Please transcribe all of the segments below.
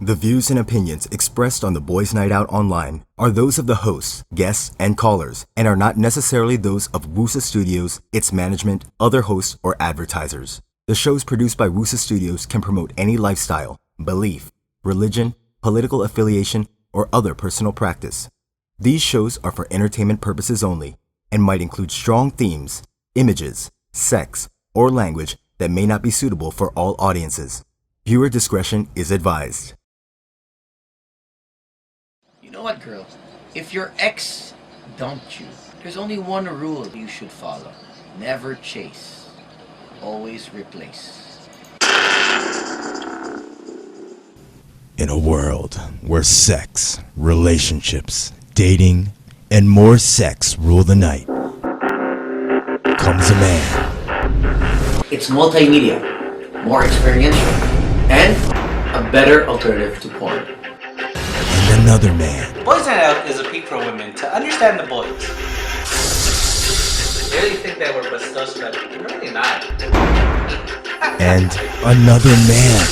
The views and opinions expressed on the Boys Night Out Online are those of the hosts, guests, and callers, and are not necessarily those of Wusa Studios, its management, other hosts, or advertisers. The shows produced by Wusa Studios can promote any lifestyle, belief, religion, political affiliation, or other personal practice. These shows are for entertainment purposes only and might include strong themes, images, sex, or language that may not be suitable for all audiences. Viewer discretion is advised. You know what, girls? If your ex dumped you, there's only one rule you should follow. Never chase. Always replace. In a world where sex, relationships, dating, and more sex rule the night, comes a man. It's multimedia, more experiential, and a better alternative to porn. And another man. Boys Night Out is a peek for women to understand the boys. They really think they were bastos, but they're really not. And another man.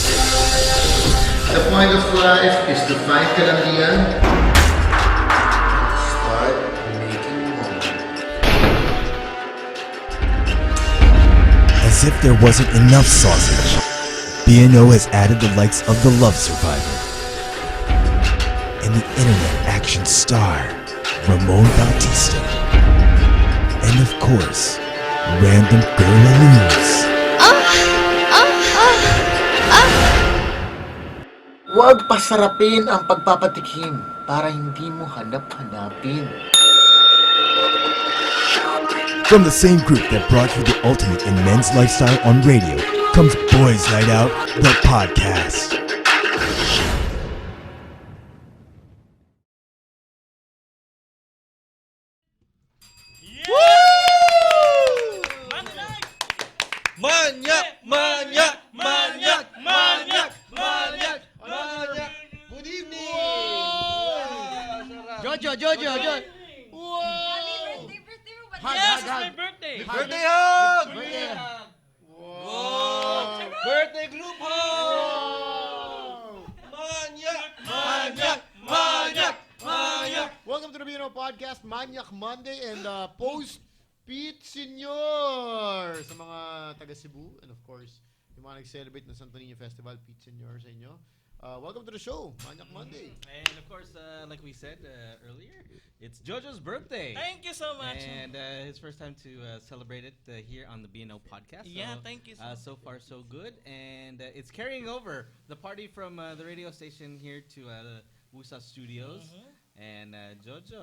The point of life is to find kalandian. Start making more. As if there wasn't enough sausage, B&O has added the likes of The Love Survivor and the internet action star, Ramon Bautista, and of course, random girl-a-loos. Huwag pasarapin ang pagpapatikim para hindi mo hanap-hanapin. From the same group that brought you the ultimate in men's lifestyle on radio comes Boys Night Out, the podcast. Manyak! Manyak! Manyak! Manyak! Manyak! Manyak! Good evening! Jojo! Wow! Yes, hug. it's my birthday! Birthday hug! Birthday hug! Wow! Birthday group hug! Manyak! Manyak! Manyak! Manyak! Welcome to the BNO Podcast, Manyak Monday, and post Pete Senior sa mga taga Cebu, and of course, yung mga nag-celebrate ng Santo Niño Festival, Pete Senior sa inyo. Welcome to the show, Manyak Monday. And of course, like we said earlier, it's Jojo's birthday. Thank you so much! And his first time to celebrate it here on the BNO Podcast. Yeah, So, thank you so much. So far, so good. And it's carrying over the party from the radio station here to the Wusa Studios. And Jojo,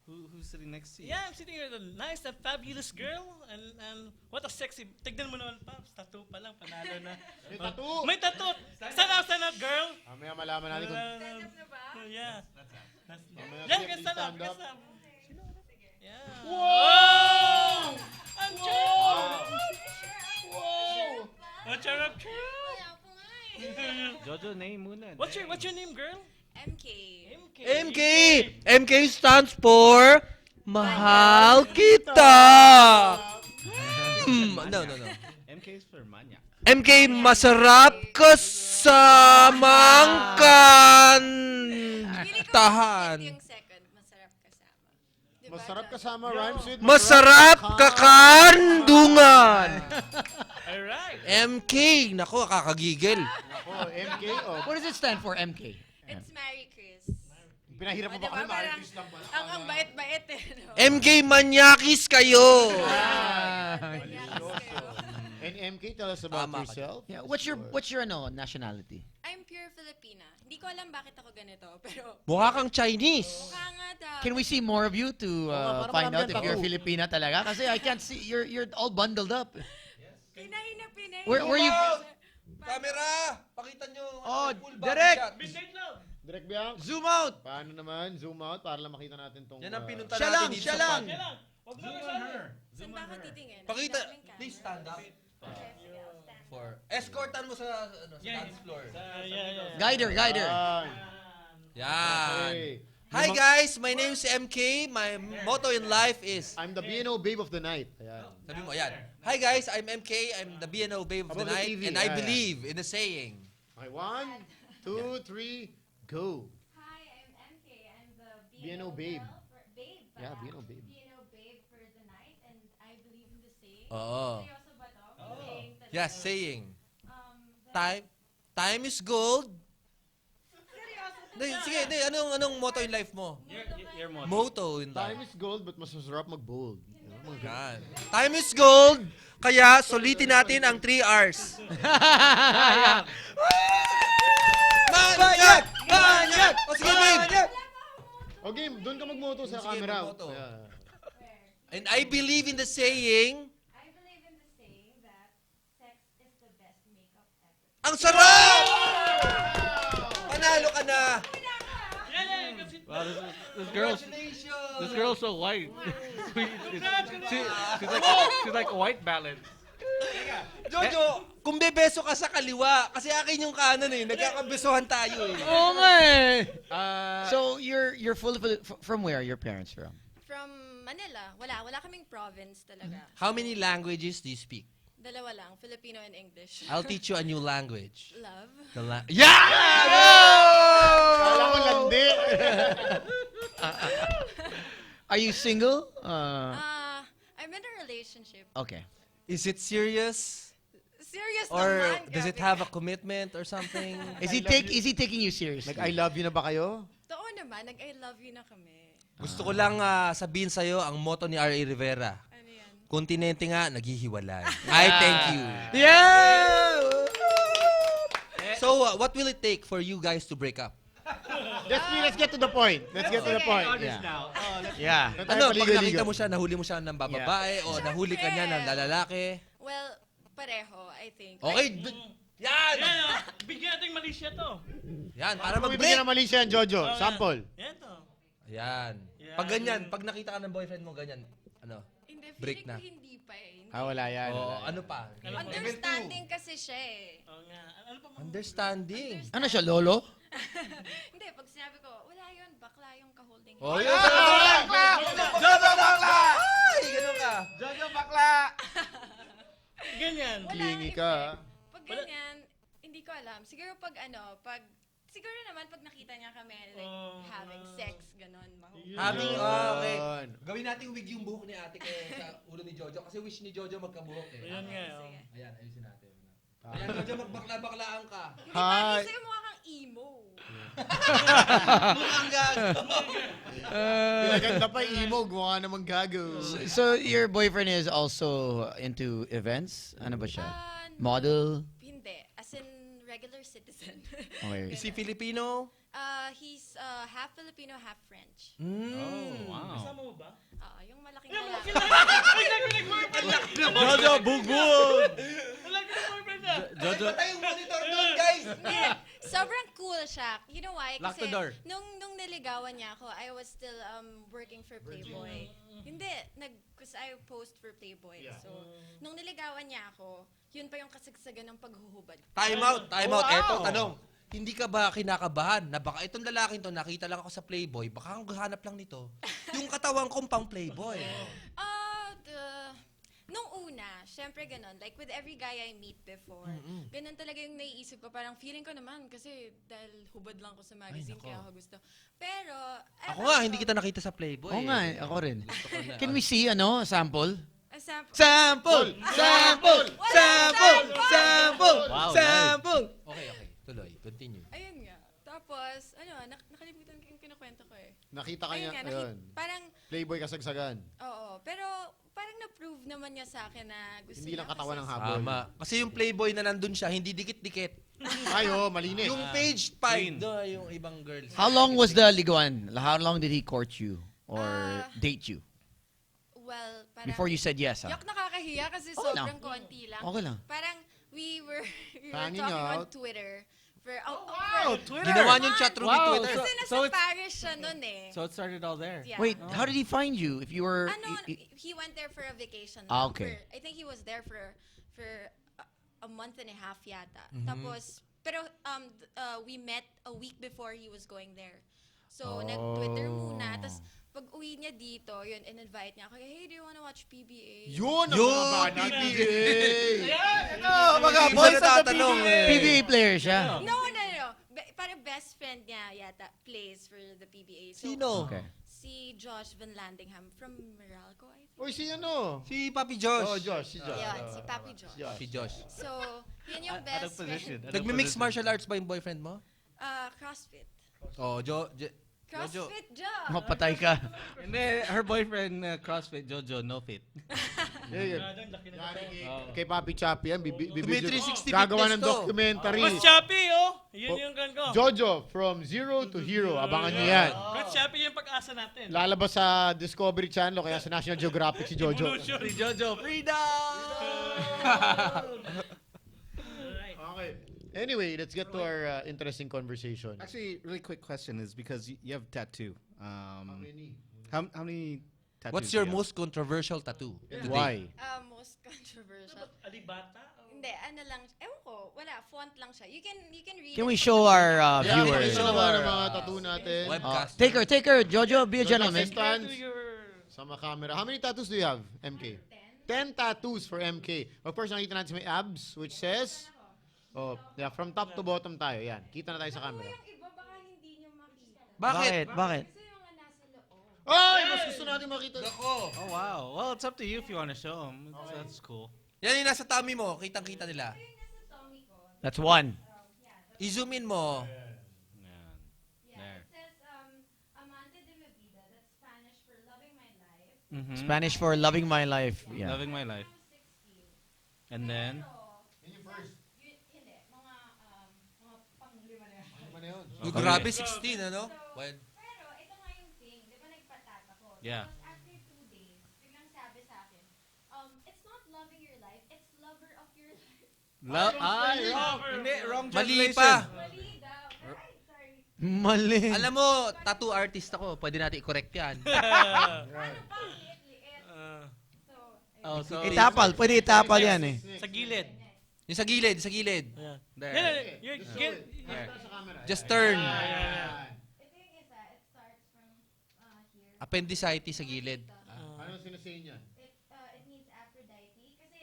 who's sitting next to you? Yeah, I'm sitting here with a nice and fabulous girl. And what a sexy... Tignan mo naman, Pops. Tattoo pa lang, panalo na. May tattoo! May tattoo! Stand up, girl! Mamaya malaman natin kung... Stand up na ba? Yeah. Mamaya Yeah, please stand up. stand up. Yeah. Wow! Ang Wow! Ang charap. Jojo, name muna. What's your name, girl? MK stands for Mahal Kita. No. MK is for Manyak. MK masarap kasamang kantahan. Yung second, masarap kasama. Diba? Masarap kasama rhymes with... Masarap kakandungan. Alright. MK, nako kakagigil. Oh, MK, oh. What does it stand for, MK? It's Mary Chris. Pinahirap mo O, ba kami? diba, parang, Maris lang pala. ang bait-bait eh. No? MK manyakis kayo. And MK, tell us about Tama ka. yourself. Yeah, what's your nationality? I'm pure Filipina. Hindi ko alam bakit ako ganito, pero Mukha kang Chinese. mukha nga daw. Can we see more of you to parang find out marami if yan you're tattoo. Filipina talaga? Kasi I can't see, you're all bundled up. Pinay na pinay. Where you... Camera! Pakita nyo. Oh, full body direct! shot. Direct Biang, Zoom out! paano naman? Zoom out para lang makita natin tong... Yan ang pinunta Siya natin lang, dito siya sa lang. pod. Saan ba ako titingin? Pakita. Ang daming Please camera. stand up. For escortan mo sa dance floor. Guider. Yan. Yan. Okay. Hi Hi guys, my name is MK. My motto in life is... I'm the BNO babe of the night. Ayan. Sabi mo, ayan. Hi guys, I'm MK. I'm the BNO babe of the Above the night. TV, And I yeah, believe in the saying. Okay, 1, 2, 3, go. Hi, I'm MK. I'm the BNO babe. babe. Yeah, BNO babe. BNO babe for the night, and I believe in the saying. Oo. Seryoso ba to? Saying talaga. Yes, saying. The- Time is gold. Seryoso. Sige, anong motto in life mo? Your motto. Motto in Time life. is gold, but mas masarap mag-bold. Yan. Time is gold. Kaya sulitin natin ang 3 R's. Manyak! Manyak! O sige, babe. Okay, doon ka magmoto sa Sige, camera. magmoto. Yeah. And I believe in the saying, I believe in the saying that sex is the best makeup ever. ang sarap! Panalo ka na! Wow, this girl's so white. She's like a white balance. Jojo, kung bebeso ka sa kaliwa, kasi akin yung kanan eh, nagkakabesohan tayo eh. Oo nga eh. So you're from where? Your parents from? From Manila. Wala kaming province talaga. How many languages do you speak? Dalawa lang, Filipino and English. I'll teach you a new language. Love. Yeah! Kala ko landi. Are you single? I'm in a relationship. Okay. Is it serious? Serious Or naman, does it grabe. have a commitment or something? Is he taking you seriously? Nag-I love you na ba kayo? Oo naman, nag-I love you na kami. Gusto ko lang sabihin sa'yo ang motto ni R.A. Rivera. Ano yan? Kontinente nga, naghihiwalay. I thank you. Yeah! So, what will it take for you guys to break up? Let's get to the point. Let's get to the point. Yeah. Ano, pag nakita mo siya, nahuli mo siya ng bababae, o nahuli ka niya ng lalaki? Well, pareho, I think. Okay, yan! Bigyan natin mali siya to. Yan, para Kung mag-break. ibigyan ng mali siya, Jojo. Sample. Yan to. Yan. Pag ganyan, pag nakita ka ng boyfriend mo, ganyan, ano? Hindi, Break feeling na. ko hindi pa eh. Wala yan. O, ano pa? Understanding kasi siya eh. Oo nga. Ano pa mo? Understanding. Ano siya, lolo? Hindi, pag sinabi ko, wala yun, bakla yung ka-holding. Oh, yun! Jojo bakla! Ay, ganun ka. Jojo bakla! Ganyan. Wala, Clingy hindi. ka. Pag ganyan, hindi ko alam. Siguro siguro naman pag nakita niya kami, like, having sex, ganon. Having, okay. Yun. Gawin natin wig yung buhok ni ate ko sa ulo ni Jojo. Kasi wish ni Jojo magkabuhok eh. Ayan nga. Sige. Ayan, ayusin natin. Ayan, Jojo, magbakla-baklaan ka. Hi. Hindi, sa'yo mukha kang emo. Mukhang gago. Pinaganda pa yung emo. Gumawa namang gago. So your boyfriend is also into events? Ano ba siya? Model? Hindi, as in regular citizen. Okay. Is he Filipino? He's half Filipino, half French. Oh, wow. Kasama mo ba? Yung malaking lalaki. Jojo, bugbog! Wala ka ng boyfriend na. Jojo, Patay yung monitor doon, guys! Sobrang cool siya. You know why? Lock the Kasi door. nung niligawan niya ako, I was still working for Playboy. Hindi, because I post for Playboy. So, nung niligawan niya ako, yun pa yung kasagsagan ng paghuhubad. Time out, time out. Eto, tanong. Hindi ka ba kinakabahan na baka itong lalaking to, nakita lang ako sa Playboy, baka ang hanap lang nito, yung katawan kong pang Playboy. Nung una, syempre ganun. Like with every guy I meet before, ganun talaga yung naiisip ko. Parang feeling ko naman kasi dahil hubad lang ko sa magazine, kaya ako gusto. Pero, Ako nga, hindi kita nakita sa Playboy. Oo nga, ako rin. Gusto ko na. Can we see, sample? Sample. Sample! Sample! Sample! Sample! Wow, Sample! Okay. Tuloy. Continue. Ayun nga. Tapos, nakalimutan ko yung kinukwento ko eh. Nakita ka niya. Ayun nga, Ayun. parang, Playboy kasagsagan. oo. Pero, parang na-prove naman niya sa akin na gusto Hindi niya. lang katawan ng kasi- habol. Tama. Kasi yung Playboy na nandun siya, hindi dikit-dikit. Ayo, malinis. Yung page 5, doon yung ibang girls. How long was the liguan? How long did he court you? Or date you? Well, parang... Before you said yes, ha? Yok, nakakahiya kasi Okay lang. sobrang konti lang. Okay lang. Parang, we were Hanging talking on out. Twitter. Twitter! Ginawa niyong chat room ni Wow, Twitter. Kasi nasa So it's- Paris siya nun eh. So it started all there. Yeah. Wait, how did he find you? If you were... He went there for a vacation. Ah, okay. I think he was there for a month and a half yata. Mm-hmm. Tapos, pero we met a week before he was going there. So, nag-Twitter muna. Tapos, pag uwi niya dito, yun, in-invite niya ako, hey, do you wanna watch PBA? Yun! Ang mga bata, PBA! Mga Isa boys na of the tatanong PBA. eh. PBA player siya. No. Parang best friend niya yata plays for the PBA. So, Sino? Okay. si Josh Van Landingham from Meralco, I think. Uy, si ano? Si Papi Josh. Oh, Josh. Si Josh. Yun, si Papi Josh. Si Josh. So, yun yung best friend. Nagmi-mix martial arts ba yung boyfriend mo? CrossFit. Oh, CrossFit Josh. Mapatay ka. Hindi, her boyfriend, CrossFit Jojo, no fit. Kay Papi Chappy yan. May 360 Gagawa fitness ng to. documentary. Coach Chappy, oh! Yun yung gan ko. Jojo, from zero to hero. Abangan niyo yan. Coach Chappy yung pag-asa natin. Lalabas sa Discovery Channel kaya sa National Geographic si Jojo. Evolution. Si Jojo, freedom! Okay. Anyway, let's get to our interesting conversation. Actually, really quick question is because you have tattoo. How many tattoos What's do your you have? most controversial tattoo? And why? Most controversial. Alibata? Hindi, ano lang, ewan ko, wala, font lang siya. You can read Can it we from show the our beginning. viewers? Show naman ang mga tattoo natin. Webcast. Take her, Jojo, be a gentleman. Assistants. Sama camera. How many tattoos do you have, MK? 10 tattoos for MK. Of course, nakita natin may abs, which says, from top to bottom tayo. Yan. Kita na tayo sa camera. Yung iba, baka hindi nyo makita. Bakit? Kasi yung mga nasa loob. Ay! Mas gusto natin makita. Ako. Oh, wow. Well, it's up to you if you want to show them. That's cool. Yan yung nasa tummy mo. Kitang-kita nila. That's one. I-zoom in mo. Yeah, it says, Amante de mi vida. That's Spanish for loving my life. Mm-hmm. Spanish for loving my life. Yeah. Loving my life. And then? Hindi, mga pang-lima na yan. Grabe, 16, ano? Well, Pero, ito nga yung thing. Di ba nagpatat ako? Yeah. Tapos after 2 days, biglang sabi sa akin, it's not loving your life, it's lover of your life. Wrong. Hindi, wrong mali translation. pa. Mali daw. Right, sorry. Mali. Alam mo, tattoo artist ako. Pwede natin i-correct yan. Ano pa? Liit-liit. Oh, so Itapal. Pwede itapal yan eh. Sa gilid. Yung sa gilid, sa gilid. there. Just turn. Ito yung isa, it starts from here. Appendicitis sa gilid. Ano sinasay niya? It means Aphrodite. Kasi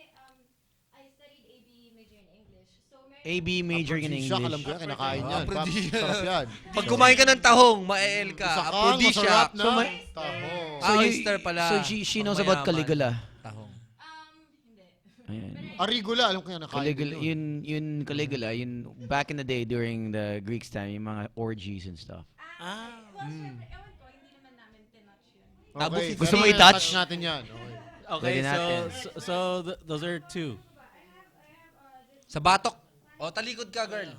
I studied AB major in English. So, AB major in Aphrodisiac, alam English. ko yan, kinakain yan. Aphrodisiac. Sarap yan. Pag kumain ka ng tahong, ma-el ka. Sakang, Aphrodisiac. masarap na. So, Tahong. Ah, oyster pala. So she knows about Pangmayaman. Caligula. Tahong. hindi. Ayan. Arigula, alam ko yan, nakain Caligula, yun Caligula, yun back in the day during the Greeks time, yung mga orgies and stuff. Well, syempre, ewan ko, hindi naman namin tinouch yun. Tabu Okay, si- Gusto mo pero i-touch? natin yan. Okay. Okay, Pwede natin. those are two. Sa batok. O, talikod ka, girl.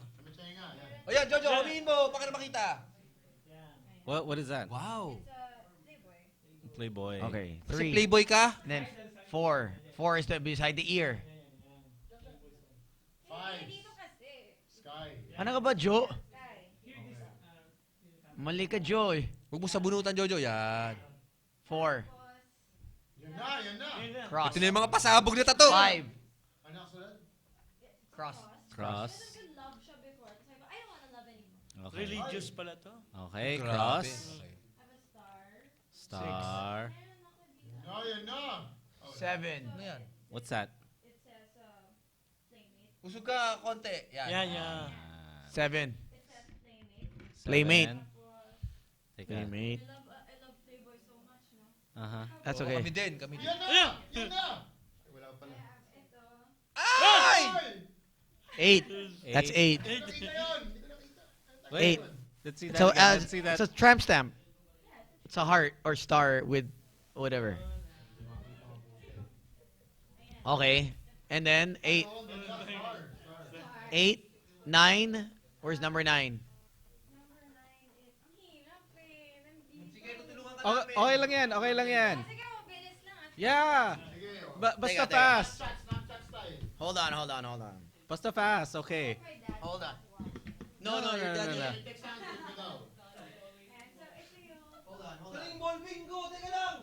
O yan, Jojo, humiin mo. Baka na makita. What is that? Wow. Playboy. Okay, Kasi 3. playboy ka? And then 4. 4 is beside the ear. Dito kasi. Sky. Ano ka ba, Joe? Mali ka, Joe. Huwag mo sabunutan, Jojo. Yan. 4. Yan na. Cross. Ito na yung mga pasabog na tattoo. 5. Ano sulat? Cross. Cross. Love siya before. Tapos sabi ko, I don't wanna love anymore. Okay. Religious pala to. Okay, Grabe. cross. I have a star. Star. Yan na. 7. Ano yan? What's that? It says, playmate. Usog ka konti. Yan. Yan. 7. It says playmate. Playmate. Seven. Take a. Playmate. I love Playboy so much, no? Uh-huh. That's O, okay. Kami din, kami din. Yan na. Yan na. Wala pa pala. Ito. Ay! 8. That's 8. Wait. 8. Let's see that. So again. Let's see that. it's a tramp stamp. It's a heart or star with whatever. Okay. And then 8. 8, 9. Where's number 9? Number 9 is, ang hirap eh. Nandito. Okay lang yan. Okay lang yan. Sige, mabilis lang. Yeah. Basta Teka. fast. Hold on. Basta fast. Okay. Hold on. No, your dad. no. So, ito yung... Yung ballpen ko, teka lang.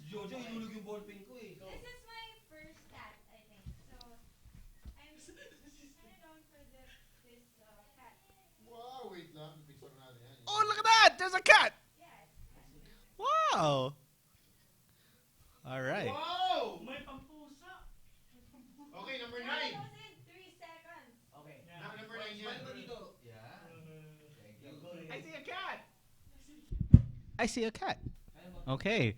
Jojo, inulog yung ballpen ko eh. This is my first cat, I think. So, I'm kind of known for this cat. Wow, wait lang. Picture natin yan. Oh, look a cat. Wow. All right. Wow! May pampusa. Okay, number 9. 3 seconds. Okay. Number 9 yan. I see a cat. I see a cat. Okay.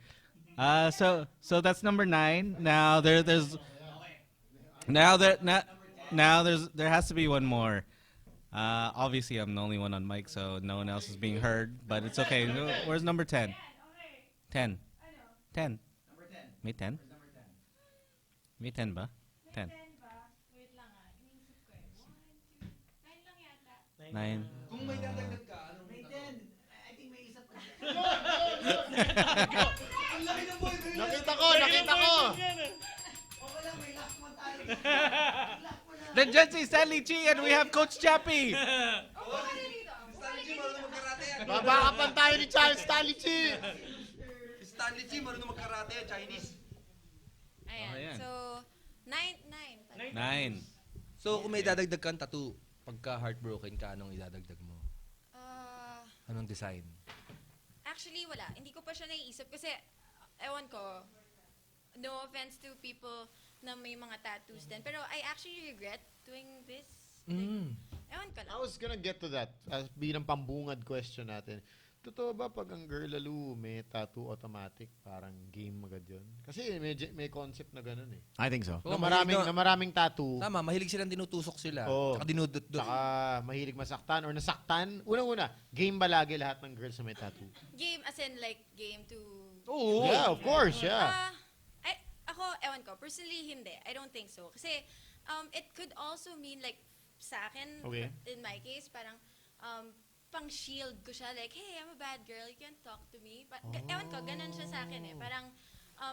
So that's number 9. Now there has to be one more. Obviously I'm the only one on mic, so no one else is being heard, but it's okay. Where's number 10? 10. 10. May 10? May 10 ba? 10. Wait lang ah. Iniisip ko eh. 1, 2, 9 lang yata. 9. Kung may dadagdag ka, ano? May 10. Nakita ko, nakita ko. Then Gen Z, Stanley Chi, and we have Coach Chappie. Baba ka pa tayo ni Charles Stanley Chi. Stanley Chi, marunong magkarate yan, Chinese. Ayan. Ayan. So, 9. 9. So, kung may dadagdag kang tattoo, pagka heartbroken ka, anong idadagdag mo? Anong design? Actually, wala. Hindi ko pa siya naiisip kasi, ewan ko, no offense to people na may mga tattoos din. Pero I actually regret doing this. Ewan ko lang. I was gonna get to that as bilang pambungad question natin. Totoo ba pag ang girl lalo may tattoo automatic, parang game agad yun? Kasi may concept na ganun eh. I think so. Na maraming tattoo. Tama, mahilig silang dinutusok sila. Oo. Saka dinudot-dot. Saka mahilig masaktan or nasaktan. Unang-una, game ba lagi lahat ng girls na may tattoo? Game as in like game to... Oo. Yeah, of course, yeah. Ako, ewan ko. Personally, hindi. I don't think so. Kasi it could also mean like sa akin, Okay. in my case, parang pang-shield ko siya. Like, hey, I'm a bad girl. You can't talk to me. Ewan ko, ganun siya sa akin eh. Parang,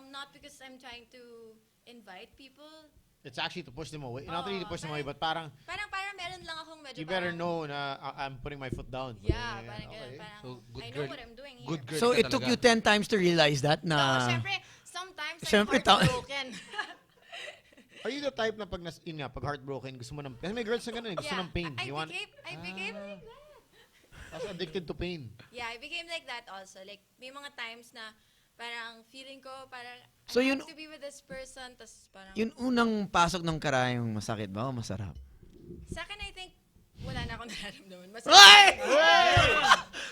not because I'm trying to invite people. It's actually to push them away. Not really to push them away, but parang Parang meron lang akong medyo you better parang, know na I'm putting my foot down. Yeah, parang ganun. Okay. Parang, So, good I know girl. what I'm doing here. Good girl So ka it took talaga. you 10 times to realize that So, na... syempre, sometimes Syempre, I'm heartbroken. Are you the type na pag pag heartbroken, gusto mo ng... Kasi may girls na ganun eh, gusto ng pain. I You want... became like that. As addicted to pain. Yeah, I became like that also. Like, may mga times na parang feeling ko, parang So I yun- have to be with this person, tas parang... Yung unang pasok ng karayong masakit ba o masarap? Sa akin, I think, wala na akong nararamdaman. Mas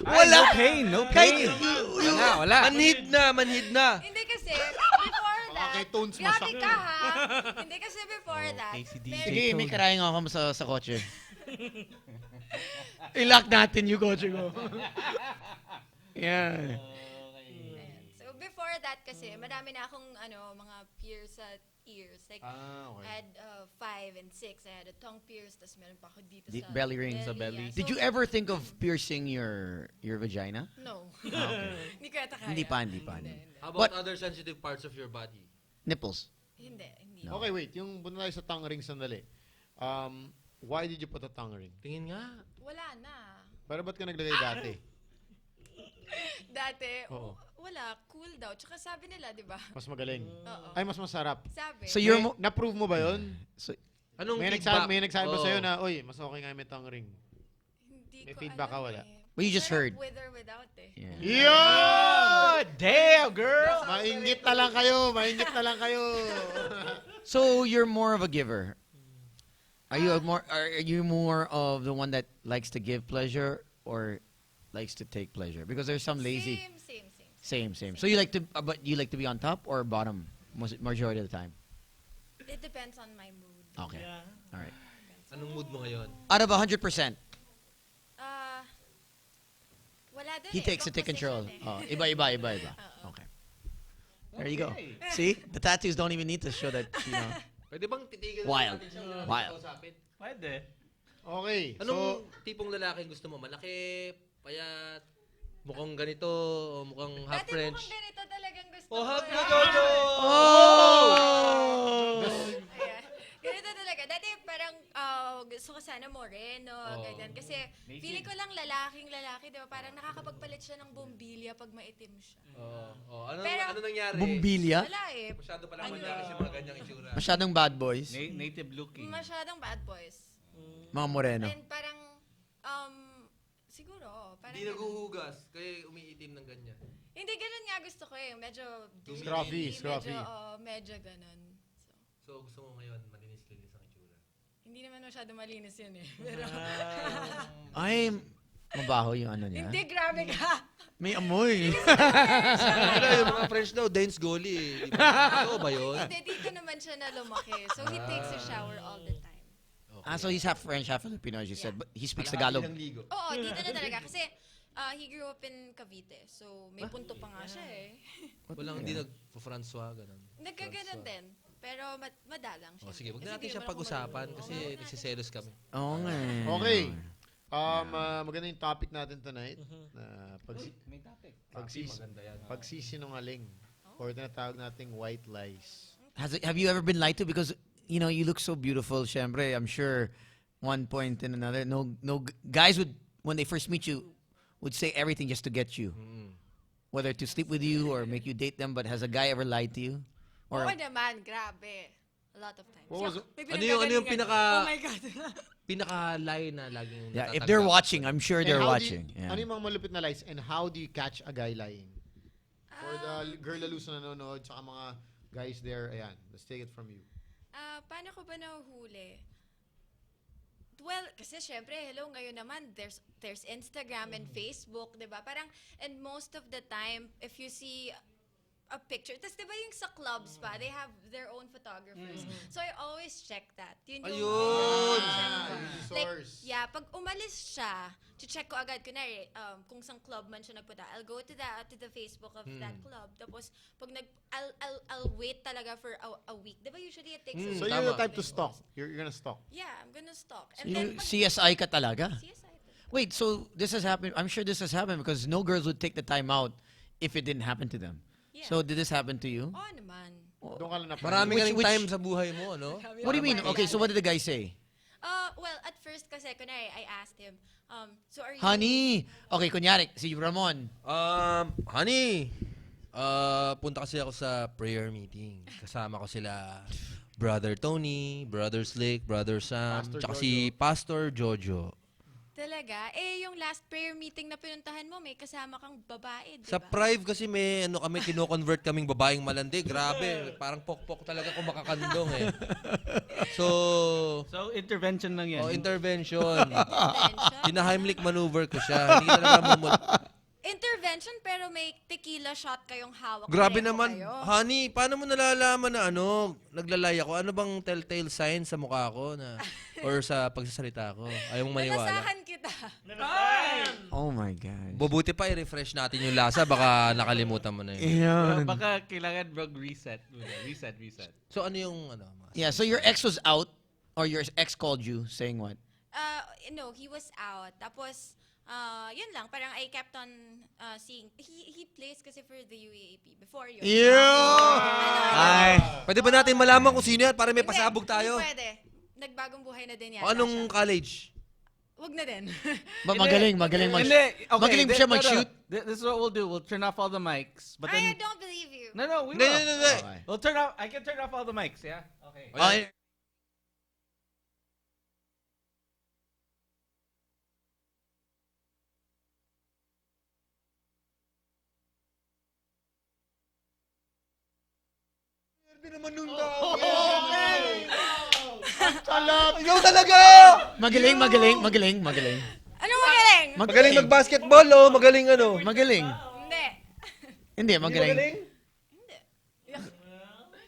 Wala. No pain. No pain. Wala. Manhid na. Hindi kasi, before that, kay Tones grabe masakit. ka ha. Hindi kasi before that, KCDJ. Sige, may karayong ako sa kotse. I-lock natin yung kotse ko. Yeah. ayan. So before that kasi, madami na akong mga pierce sa ears. Like, Okay. I had 5 and 6. I had a tongue pierce, tas meron pa ako dito Di- sa belly ring. Sa belly. yeah. Did you ever think of piercing your vagina? No. Okay. Hindi ko yata kaya. Hindi pa. How about other sensitive parts of your body? Nipples. Hindi. No. Okay, wait. Yung punta tayo sa tongue ring sandali. Why did you put a tongue ring? Tingin nga. Wala na. Pero ba't ka naglagay dati? Dati, Oo. wala. Cool daw. Tsaka sabi nila, di ba? Mas magaling. Oo. Ay, mas masarap. Sabi. So you're Na-prove mo ba yun? So, Anong May feedback? nagsabi ba Oo. sa'yo na, oy, mas okay nga may tongue ring? Hindi may ko feedback ka, alam wala? eh. But you just Masarap heard. with or without eh. yeah. Yeah! Damn, girl. Maingit na lang kayo. Maingit na lang kayo. So you're more of a giver. Are you more of the one that likes to give pleasure or likes to take pleasure? Because there's some lazy. Same. So you like to, but you like to be on top or bottom majority of the time? It depends on my mood. Okay. Yeah. All right. Anong mood mo ngayon? Out of 100%, Wala dun he eh. takes to take control. Composition eh. Oh, iba. Okay. There you go. See, the tattoos don't even need to show that. Pwede bang titigan Wild. natin siya? Wild. Kausapin? Pwede. Okay. Anong tipong lalaki gusto mo? Malaki, payat, mukhang ganito, o mukhang half Dati French? mukhang ganito talagang gusto Oh, ko. half eh. na Jojo! Ayan. Ganito talaga. Dati parang gusto ko sana moreno, ganyan. Kasi feeling ko lang lalaki, di ba? Parang nakakapagpalit siya ng bombilya pag maitim siya. Ano nangyari? Bumbilya? Wala eh. Masyado palang manyakas yung mga ganyang itsura. Masyadong bad boys. Native looking. Masyadong bad boys. Mga moreno. And parang, Siguro, parang Hindi ganun. naguhugas, kaya umiitim ng ganyan. Hindi, ganun nga gusto ko eh. Medyo Scruffy, scruffy. Medyo ganun. So gusto mo ngayon, malinis-linis ang itsura. Hindi naman masyado malinis yun eh. Pero, Ay, mabaho yung ano niya. hindi, grabe ka. May amoy. Wala, yung mga French daw, Danes Goli. Di ba? Totoo ba yun? Hindi, dito naman siya na lumaki. So, he takes a shower all the time. So he's half French, half Filipino, as you said. But he speaks Palagi Tagalog. ng ligo. Oo, dito na talaga. Kasi, he grew up in Cavite. So, may punto pa nga siya eh. Walang hindi nag-François, ganun. Nagkaganon din. Pero madalang siya. Oh, sige, wag Kasi na natin di siya naman ako pag-usapan marunong. kasi Oo, nagsiselos kami. Oo nga. Okay. Maganda yung topic natin tonight. Na May topic. Maganda yan. pagsisinungaling. Or tinatawag nating white lies. Have you ever been lied to? Because, you know, you look so beautiful, syempre. I'm sure one point and another, guys would, when they first meet you, would say everything just to get you. Whether to sleep with you or make you date them, but has a guy ever lied to you? Or Oo naman, grabe. A lot of times. What was it? May Ano yung pinanggagalingan. pinaka- Oh my God. Pinaka-lie na laging yeah, if natatanggap. they're watching, I'm sure And they're how do watching. you- Yeah. Ano yung mga malupit na lies and how do you catch a guy lying? For the girl lalus na nanonood, saka mga guys there, ayan, let's take it from you. Paano ko ba nahuhuli? Well, kasi syempre, hello, ngayon naman, there's Instagram and Facebook, di ba? Parang, and most of the time, if you see a picture, tas di ba yung sa clubs pa, they have their own photographers. So I always check that. Yun yung Ayun! check ko. Yun yung Like, source. yeah, pag umalis siya, check ko agad, kunwari, kung sang club man siya nagpunta, I'll go to the Facebook of that club. Tapos, pag I'll wait talaga for a week. Di ba usually it takes a So week? you're the Tama. type to stalk. You're gonna stalk. Yeah, I'm gonna stalk. So And you, then, pag- CSI ka talaga? CSI. Wait, so this has happened. I'm sure this has happened because no girls would take the time out if it didn't happen to them. Yeah. So did this happen to you? Oo naman. Doon ka lang na Marami ka ring Which- time sa buhay mo, ano? What do you mean? Okay, so what did the guy say? Well, at first kasi, kunwari, I asked him, so are you... Honey! Okay, kunyari, si Ramon. Honey, punta kasi ako sa prayer meeting. Kasama ko sila Brother Tony, Brother Slick, Brother Sam, Pastor tsaka Jojo. si Pastor Jojo. Talaga? Yung last prayer meeting na pinuntahan mo, may kasama kang babae, di Sa ba? Prive kasi may kami kino-convert kaming babaeng malandi. Grabe, parang pokpok talaga kung makakandong eh. So, Intervention lang yan. intervention. Intervention? Hina-Heimlich maneuver ko siya. Hindi talaga Intervention, pero may tequila shot kayong hawak. Grabe pareho naman. kayo. Honey, paano mo nalalaman na naglalay ako? Ano bang telltale sign sa mukha ko na or sa pagsasalita ko? Ayaw mong maniwala. Nalasahan kita. Oh my God. Bubuti pa i-refresh natin yung lasa, baka nakalimutan mo na yun. Yeah. Baka kailangan reset. Reset. So ano yung Yeah, so your ex was out or your ex called you saying what? No, he was out. Tapos, yun lang, parang I kept on seeing. He plays kasi for the UAAP before yun. Ay. Pwede ba natin malaman kung sino yan para may Hindi, pasabog tayo? Hindi pwede. Nagbagong buhay na din O yata anong siya. college? Wag na din. Magaling Okay, siya mag-shoot. This is what we'll do. We'll turn off all the mics. But I then... don't believe you. No, we Hindi, will. hindi, hindi. Okay. We'll turn off... I can turn off all the mics, yeah? Okay. Ay. Ikaw talaga! Magaling. Ano magaling? Magaling mag-basketball, oh. Magaling ano. Magaling. Hindi. Hindi, magaling.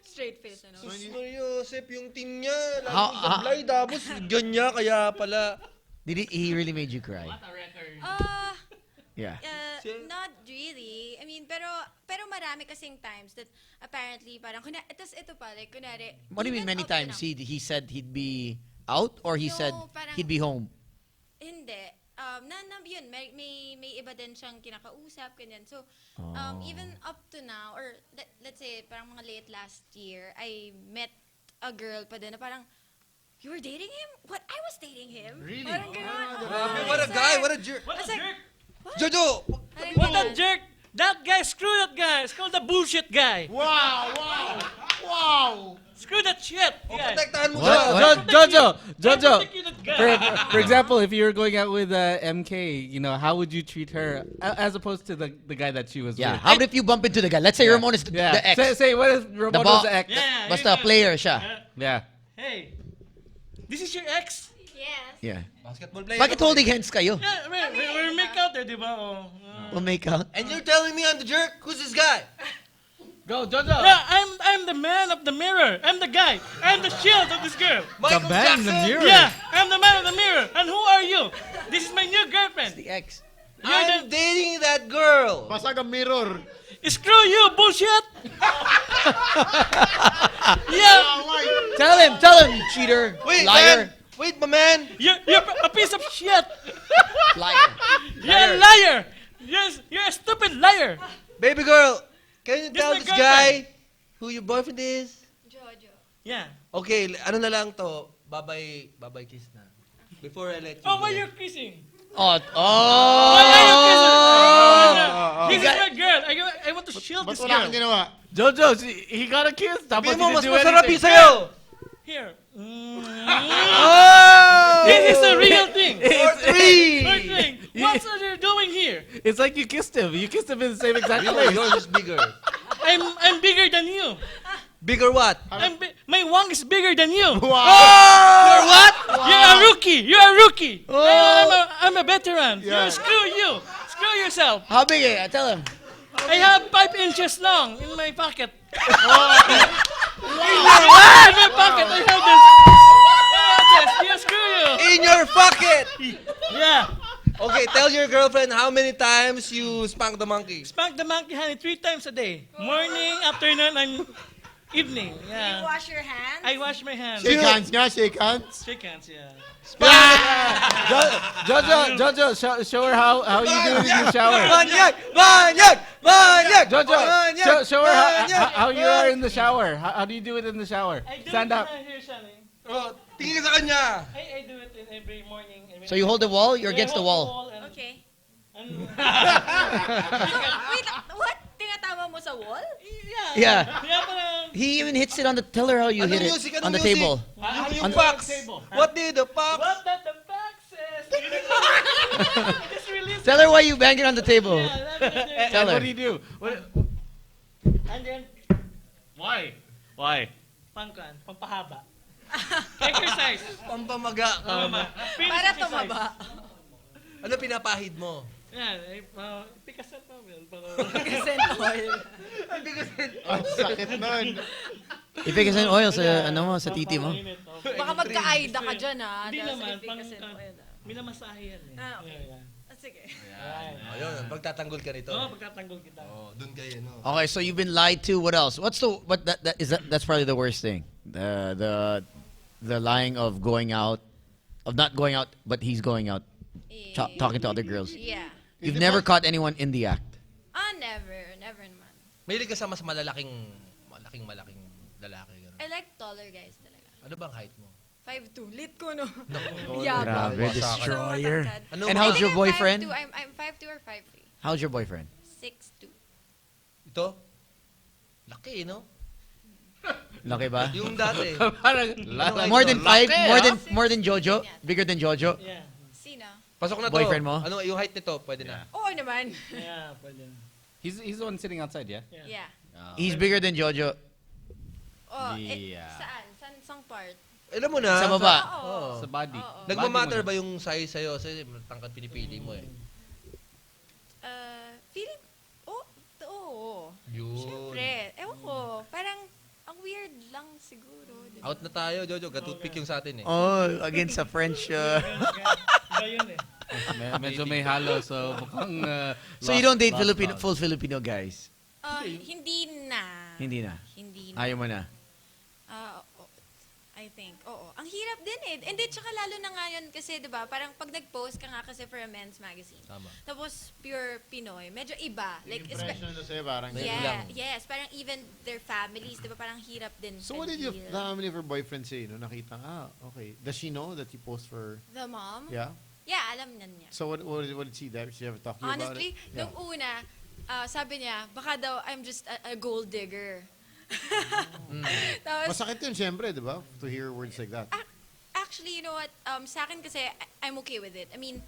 Straight face, ano? Joseph, yung team niya, How- laging sablay, tapos ganyan, kaya pala. Did he really made you cry? Yeah. Not really. I mean, pero marami kasing times that apparently parang ito pa, like, kunwari. What do you mean even many up to times? now. He said he'd be out or he No, said parang- he'd be home? Hindi. Yun, may iba din siyang kinakausap, ganyan. So, Oh. even up to now, or let's say, parang mga late last year, I met a girl pa din na parang, you were dating him? What? I was dating him? Really? Parang gano'n. Grabe, what a guy, what a jerk. What a It's like, jerk! Jojo! What a jerk! That guy, screw that guy! It's called the bullshit guy! Wow! Screw that shit! Yeah. Protektahan mo What? siya. What? Jojo. I protect you, that guy. For example, if you were going out with MK, you know, how would you treat her as opposed to the guy that she was Yeah. with? How about if you bump into the guy? Let's say Ramon is the ex. Say what if Ramon was the ex? Yeah, Basta player siya. Yeah. Hey, this is your ex? Yes. Yeah. Basketball player. Bakit holding hands kayo? Yeah, we make out there, di ba? Oh. We'll make out. And you're telling me I'm the jerk? Who's this guy? Go, Jojo. Yeah, I'm the man of the mirror. I'm the guy. I'm the shield of this girl. Michael man in Jackson. the mirror. Yeah, I'm the man of the mirror. And who are you? This is my new girlfriend. The ex. I'm dating that girl. Basag ang mirror. Screw you, bullshit. Yeah, Tell him, you cheater, Wait, liar, man. Wait, my man. you're a piece of shit. liar. You're a liar. You're a stupid liar. Baby girl, can you This tell my this girlfriend. guy who your boyfriend is? Jojo. Yeah. Okay, ano na lang to. Bye-bye kiss na. Before I let you Oh, go. why you're kissing? Oh, Why are you kissing? This is got- my girl. I want to shield Ba't this wala girl. kang ginawa? Jojo, he got a kiss. Tapos Sabihin mo, he mas didn't do masarap anything. yung sa'yo. Here. Oh! This is the real thing. For three! First thing, what are you doing here? It's like you kissed him. You kissed him in the same exact Yours place. yours is bigger. I'm bigger than you. Bigger what? My wang is bigger than you. You're what? You're a rookie. You're a rookie. I'm a veteran. Yeah. Screw you. Screw yourself. how big is it? Tell him. I have 5 inches long in my pocket. In my pocket, I have this. Yeah, screw you. In your pocket! Yeah. Okay, tell your girlfriend how many times you spank the monkey. Spank the monkey, honey, 3 times a day. Morning, afternoon, and evening. You Yeah. wash your hands? I wash my hands. Shake hands nga, shake hands. Shake hands, yeah. Jojo, show her how you do it in the shower. Banyag! Banyag! Banyag! Jojo, Banyag! show her Banyag! how you are in the shower. How do you do it in the shower? I do Stand it up. Here, Shani. Oh, tingin ka sa kanya. I do it in every morning. So you hold the wall. You're against the wall. Okay. And, Wait, what? Tinatama mo sa wall? yeah. Yeah. Yeah, parang, He even hits it on the. Tell her how you hit Anong music? it Anong on the music? table. Yung fox. What did the fox? what that the fox says. I just released Tell her why you bang it on the table. Yeah, that's Tell What her. do you do? What? And then, Why? pangkan, pampahaba. Exercise. Pampamaga. Para tumaba. Ano pinapahid mo? Yeah, pikasan pa, well. Crescent oil. Ang sakit nun. Ipikasan oil sa ano mo sa titi mo. Baka magka-aida ka dyan, ha? Hindi Dahil sa naman, efficacy ng oil, ha? minamasahe yan eh. Ah, okay. Yeah. Sige. Ayun, pagtatanggol ka nito. Oo, pagtatanggol kita. Oh, dun kayo, no? Okay, so you've been lied to. What else? What's the what that is that's probably the worst thing. The lying of going out, of not going out, but he's going out, talking to other girls. Yeah. You've never caught anyone in the act. Never. Never naman. Mahilig ka sa mas malalaking lalaki. Ganun. I like taller guys talaga. Ano bang height mo? 5'2". Lit ko, no? Grabe, So, destroyer. matangkad. Ano And ba? how's I your think boyfriend? I'm 5'2" or 5'3". How's your boyfriend? 6'2". Ito? Laki, no? Laki ba? Yung dati. Parang More than five? More than Jojo? Bigger than Jojo? Yeah. Sino? Pasok na to. Boyfriend mo? Ano, yung height nito, pwede na. Oo naman. Yeah, pwede. he's the one sitting outside, yeah. Yeah. He's bigger than Jojo. Oh, Yeah. Saan part? Alam mo na. Sa baba. Oo. Sa body. Oo. Nagmamatter ba yung size sa'yo? Kasi tangkad pinipili mo eh. Feeling, oo. Yun. Siyempre. Ewan ko. Parang, ang weird lang siguro. Diba? Out na tayo, Jojo. Gatutpick yung sa atin eh. Oh, against a French. Iba yun eh. Medyo may halo, so mukhang So you don't date full Filipino guys? Hindi na. Hindi na. Hindi na. Ayaw mo na. I think, oo. Ang hirap din eh. And then, tsaka lalo na ngayon kasi, di ba, parang pag nag-post ka nga kasi for a men's magazine. Tama. Tapos, pure Pinoy. Medyo iba. Like, Impression na sa'yo, parang Yeah. yes. Parang even their families, di ba, parang hirap din. So what did your deal. family of her boyfriend say? No, nakita, okay. Does she know that you post for, The mom? yeah? Yeah, alam na niya. So what did she do? Did she ever talk to you Honestly, about it? nung una, sabi niya, baka daw I'm just a gold digger. Tapos, Masakit yun, syempre, di ba? To hear words like that. actually, you know what? Sa akin kasi, I'm okay with it. I mean,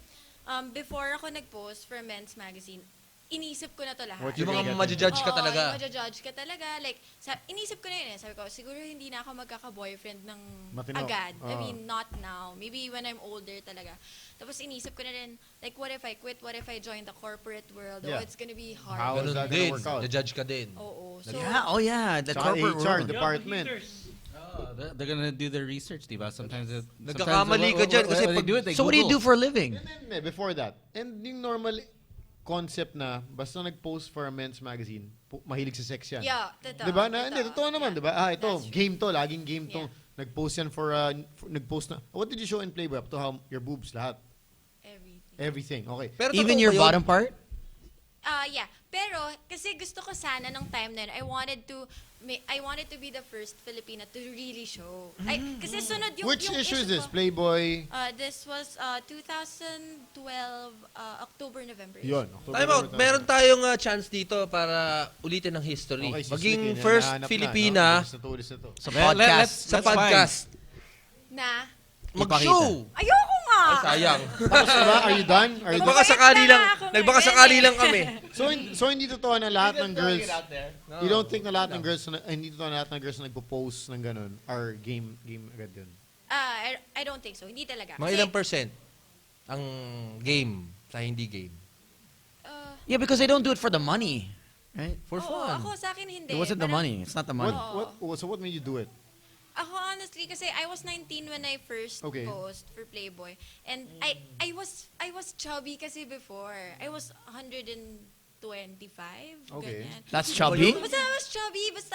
before ako nag-post for a men's magazine, inisip ko na to lahat. What Yung mga You're ma-judge ka Oo, talaga. yung ma-judge ka talaga. Like, inisip ko na yun eh. Sabi ko, siguro hindi na ako magkaka-boyfriend ng Matino. agad. I Oo. mean, not now. Maybe when I'm older talaga. Tapos inisip ko na rin, like, what if I quit? What if I join the corporate world? Yeah. Oh, it's gonna be hard. How is Ganun that gonna din. work out? Na-judge ka din. Oo. So, Yeah, oh yeah, the Tsaka corporate HR, world. department. Oh, they're gonna do their research, diba? Sometimes Nagkakamali ka dyan kasi they pag- do it, they So what do you do Google. for a living? And then, before that, and yung normal concept na basta nag-post for a men's magazine, mahilig sa sex yan. yeah, totoo. Diba? Hindi, totoo naman, diba? Ito, That's true. game to, laging game to. Yeah. Nag-post yan nag-post na. What did you show in Playboy? Up to how, your boobs, lahat. Everything. Everything, okay. Pero Even totoo your ba yun? bottom part? Yeah. Pero, kasi gusto ko sana nung time na yun, I wanted to be the first Filipina to really show. Kasi sunod yung Which yung issue is ko. this? Playboy? This was 2012, October, November. Yun. Time out. Meron tayong chance dito para ulitin ang history. Okay, Maging sislikin yan. first Nahanap na, Filipina no? Ulis na to. Sa Let- podcast. let's- sa That's podcast. Na? Mag-show. Ayoko nga! Ay, sayang. Tapos diba, are you done? Are you done? Nagbaka sakali lang, Mabait na nga nagbaka ako sakali ngayon lang kami. So hindi totoo na lahat ng girls, you don't think na lahat ng girls, hindi totoo na lahat ng girls na nagpo-post ng ganun are game agad yun? I don't think so. Hindi talaga. Mga ilang percent ang game sa hindi game? Yeah, because they don't do it for the money, right? For fun. Ako sa akin hindi. It wasn't the Parang- money. It's not the money. So what made you do it? Ako honestly, kasi I was 19 when I first Okay. post for Playboy. And I was chubby kasi before. I was 125. Okay. Ganyan. That's chubby? Basta I was chubby. Basta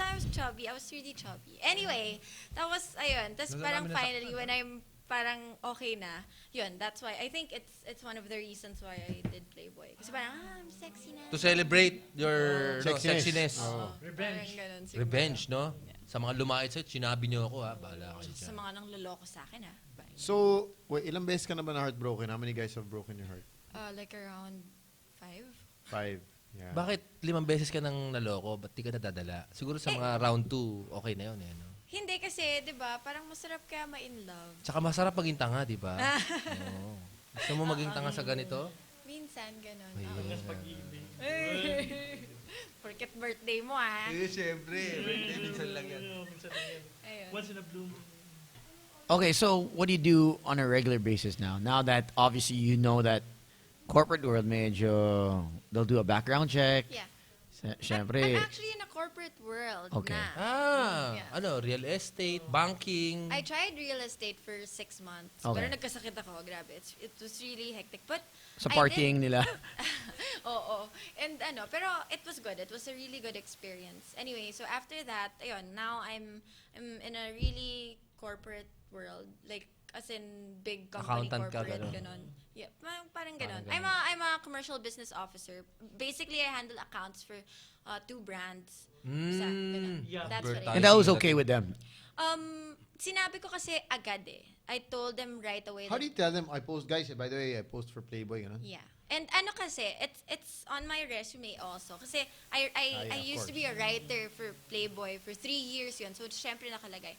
I was chubby. I was really chubby. Anyway, that was, ayun. Tapos parang finally, when I'm parang okay na, yun, that's why. I think it's one of the reasons why I did Playboy. Kasi parang, I'm sexy na. To celebrate your Sexiness. sexiness. Oo, parang ganun siguro. Revenge, no? Sa mga lumait sa'yo, sinabi niyo ako, bahala kayo Sa dyan. mga nang loloko sa akin, Bye. So, wait, ilang beses ka na ba na heartbroken? How many guys have broken your heart? Like around 5. 5. Yeah. Bakit 5 beses ka nang naloko? Ba't di ka nadadala? Siguro sa mga round 2, okay na yun, no? Hindi kasi, 'di ba? Parang masarap kaya ma-in love. Tsaka masarap maging tanga, di ba? Oo. Gusto mo maging tanga sa ganito? Minsan ganun. Ayun. Porket birthday mo Siyempre. Minsan lang yan. Ayun. Once in a blue moon. Okay, so what do you do on a regular basis now? Now that obviously you know that corporate world medyo they'll do a background check. Yeah. Syempre. I'm actually in a corporate world Okay. na. Yeah. Ano, real estate, banking. I tried real estate for 6 months. Okay. Pero nagkasakit ako. Grabe. It was really hectic. But Sa I partying did- nila. Oo. And pero it was good. It was a really good experience. Anyway, so after that, ayun, now I'm in a really corporate world. Like, as in big company, Accountant ka, corporate, gano'n. ganon. Yeah, parang ganon. Parang ganon. I'm a commercial business officer. Basically, I handle accounts for 2 brands. Isa, ganon. Yeah. That's what I do. And that was okay with them. Sinabi ko kasi agad eh. I told them right away. How that- do you tell them, I post, guys, by the way, I post for Playboy, you know? Yeah. And ano kasi, it's on my resume also. Kasi I yeah, of used to be a writer for Playboy for 3 years yun. So, syempre nakalagay.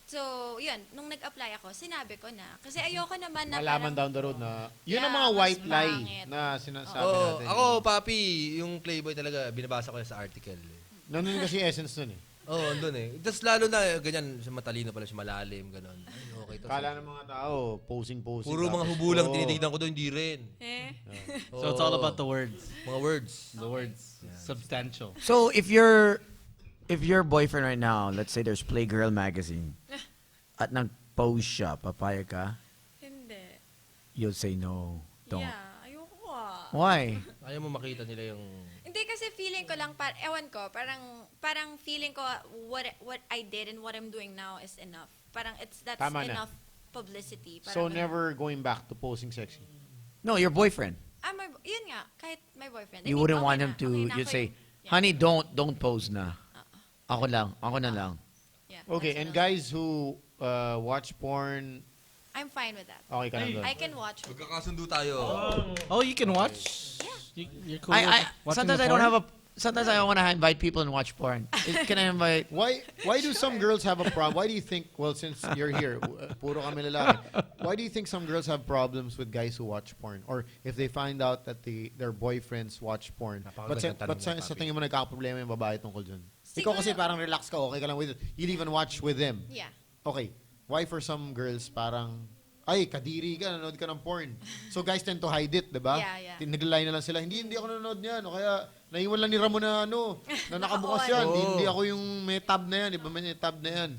So, yun, nung nag-apply ako, sinabi ko na. Kasi ayoko naman na Malaman parang, down the road na, yun Yeah, ang mga mas white lie pangit. na sinasabi Oo, natin. ako, papi, yung Playboy talaga, binabasa ko yan sa article. Nandun kasi essence nun eh. Oo, andun eh. Tapos lalo na, ganyan, siya matalino pala, siya malalim, gano'n. Ay, okay to. Kala ng mga tao, posing. Puro mga tapos, hubulang oo. tinitignan ko doon, hindi rin. So it's all about the words. Mga words. The words. Substantial. So if your boyfriend right now, let's say there's Playgirl magazine, at nag-post siya, papayag ka, hindi. you'll say no, don't. Yeah, ayoko ah. Why? Ayaw mo makita nila yung... Hindi kasi feeling ko lang, ewan ko, parang feeling ko what I did and what I'm doing now is enough. Parang that's Tama na. enough publicity. So Parang never going back to posing sexy. No, your boyfriend. yun nga, kahit my boyfriend. You I mean, wouldn't okay want na, him to, okay na you'd ako say, yun. Yeah. honey, don't pose na. Ako na lang. Yeah, Okay, that's and all. guys who watch porn, I'm fine with that. okay ka na doon. I can watch it. Magkakasundo tayo. Oh, you can watch? You're cool I with watching sometimes the I don't porn? have a sometimes I want to invite people and watch porn. Can I invite? Why do some girls have a problem? Why do you think, well, since you're here, puro kami lalaki, why do you think some girls have problems with guys who watch porn? Or if they find out that their boyfriends watch porn, but sa tingin mo nagkakaproblema yung babae tungkol dyan? Ikaw kasi parang relax ka, okay ka lang with it. You'll even watch with them. Yeah. Okay. Why for some girls parang, ay, kadiri ka, nanonood ka ng porn. So guys tend to hide it, di ba? Yeah. Naglalay na lang sila, hindi ako nanonood niyan. O kaya, naiwan lang ni Ramon na na nakabukas yan. Hindi ako yung may tab na yan, di ba? May tab na yan.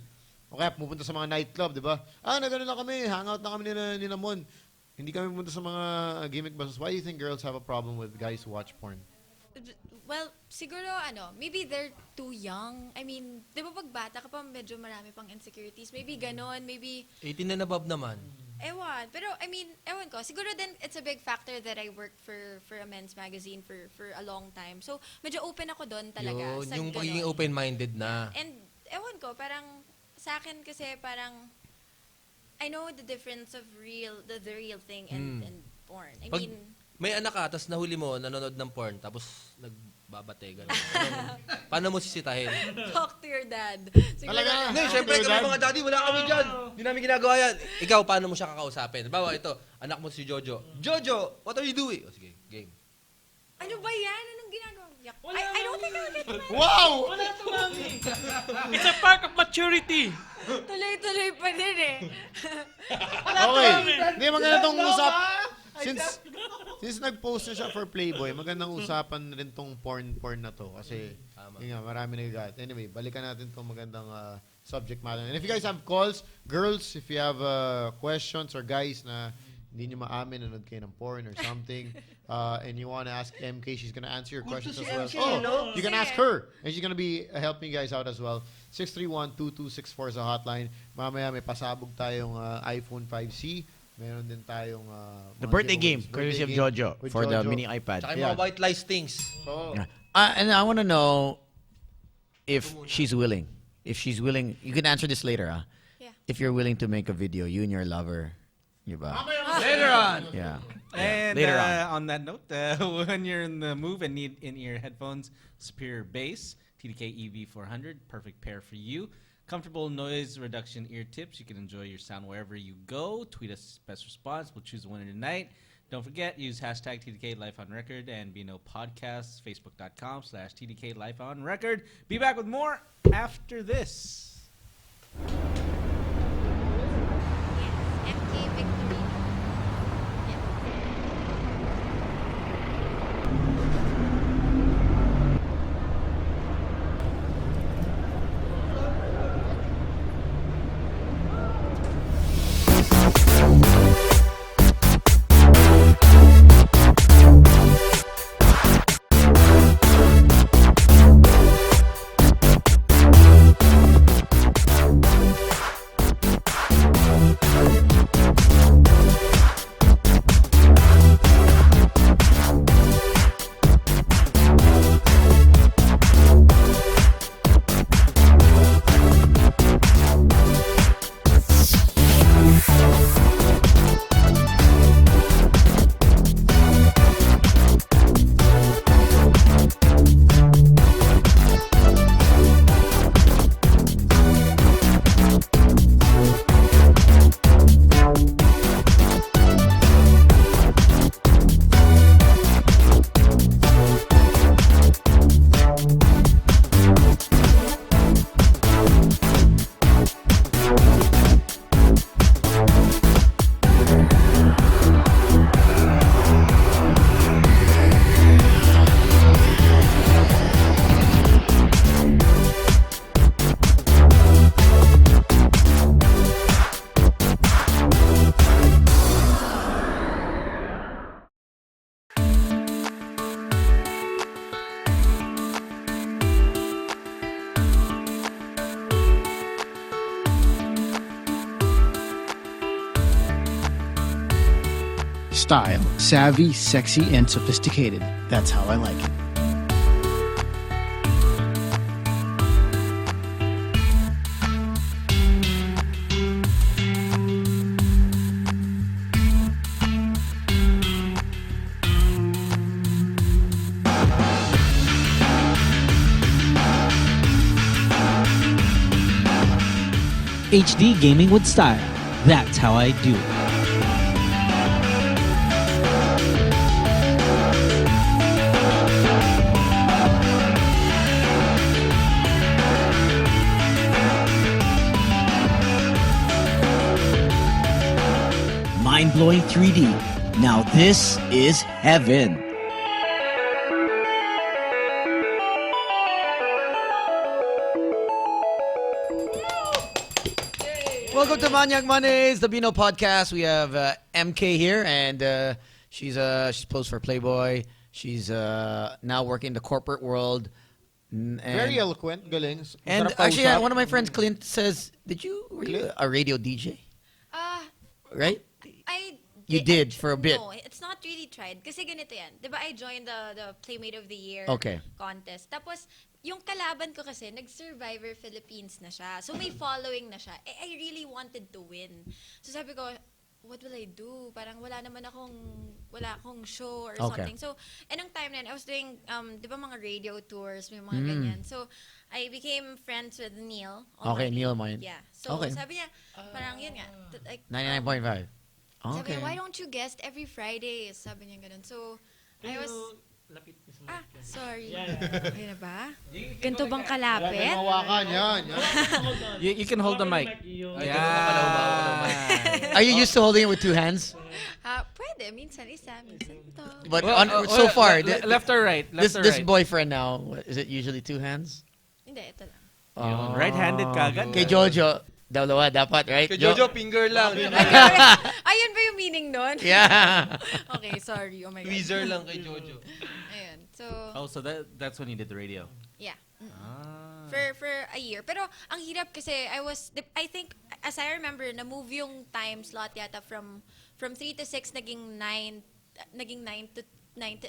O kaya pupunta sa mga nightclub, di ba? Nagano lang kami, hangout na kami ni Ramon. Hindi kami pupunta sa mga gimmick buses. Why do you think girls have a problem with guys who watch porn? Well, siguro maybe they're too young. I mean, di ba pag bata ka pa, medyo marami pang insecurities. Maybe ganon, maybe 18 and above naman. ewan. Pero, I mean, ewan ko. Siguro din, it's a big factor that I worked for a men's magazine for a long time. So, medyo open ako doon talaga. Yun, sa yung ganon. pagiging open-minded na. And, ewan ko, parang, sa akin kasi, parang, I know the difference of the real thing and porn. I Pag mean, may anak ka, tapos nahuli mo, nanonood ng porn, tapos nagbabate, gano'n. Paano mo sisitahin? talk to your dad. Siguro, Talaga? Hindi, syempre kami mga daddy, wala kami dyan. Hindi namin ginagawa yan. Ikaw, paano mo siya kakausapin? Bawa, ito, anak mo si Jojo. Jojo, what are you doing? O sige, game. ano ba yan? Anong ginagawa? Wala, I don't think I'll get married. Wow! Wala to, mami. It's a park of maturity. Tuloy-tuloy pa din eh. Okay. Hindi, maganda tong usap. Since nag-post na siya for Playboy, magandang usapan rin tong porn na to. Kasi, yun nga, marami nagagat. Anyway, balikan natin tong magandang subject matter. And if you guys have calls, girls, if you have questions, or guys na hindi nyo maamin, nanood kayo ng porn or something, and you want to ask MK, she's gonna answer your questions as well. You can ask her, and she's gonna be helping you guys out as well. 631-2264 is a hotline. Mamaya may pasabog tayong iPhone 5C. Meron din tayong The mga birthday giveaways. game, courtesy of Birthday game Jojo with for the Jojo. mini iPad. Tsaka yung mga white lies things. Oo. And I want to know if she's willing. If she's willing, you can answer this later. Yeah. If you're willing to make a video, you and your lover, diba? Later on! Yeah. And Later on that note, when you're in the move and need in-ear headphones, superior bass, TDK EV400, perfect pair for you. Comfortable noise reduction ear tips. You can enjoy your sound wherever you go. Tweet us best response. We'll choose the winner tonight. Don't forget, use hashtag TDK Life on Record and Bino Podcasts, Facebook.com/TDK Life on Record. Be back with more after this. Yes, MK Victorino. Yeah. Style, savvy, sexy, and sophisticated. That's how I like it. HD gaming with style. That's how I do it. Mind-blowing 3D. Now this is heaven. Welcome to Manyak Mondays, the Bino podcast. We have MK here, and she's posed for Playboy. She's now working in the corporate world. And, Very eloquent, galing. And Sarap actually, kausap. one of my friends, Clint, says, were you a radio DJ? Right? You did for a bit. No, it's not really tried. Kasi ganito yan. Diba I joined the Playmate of the Year contest. Tapos, yung kalaban ko kasi, nag-Survivor Philippines na siya. So, may following na siya. I really wanted to win. So, sabi ko, what will I do? Parang wala akong show or something. So, and nung time na yun, I was doing, di ba mga radio tours, may mga ganyan. So, I became friends with Neil. Okay, Neil Mayan. Yeah. So, sabi niya, parang yun nga. Like, 99.5. Sabi niya, why don't you guest every Friday? Sabi niya ganun. So, I was... sorry. Okay na ba? Ganito bang kalapit? Mawakan, yan. You can hold the mic. Are you used to holding it with two hands? Pwede. Minsan isa, minsan to. But so far, left or right? This boyfriend now, is it usually two hands? Hindi, ito lang. Right-handed kagad. Kay Jojo, dalawa dapat, right? Kay Jojo, finger lang. Ayun ba yung meaning nun? Yeah. Okay, sorry. Oh my God. Tweezer lang kay Jojo. Ayun. So that's when you did the radio. Yeah. For a year. Pero ang hirap kasi I think, as I remember, na-move yung time slot yata from 3 to 6, naging 9 to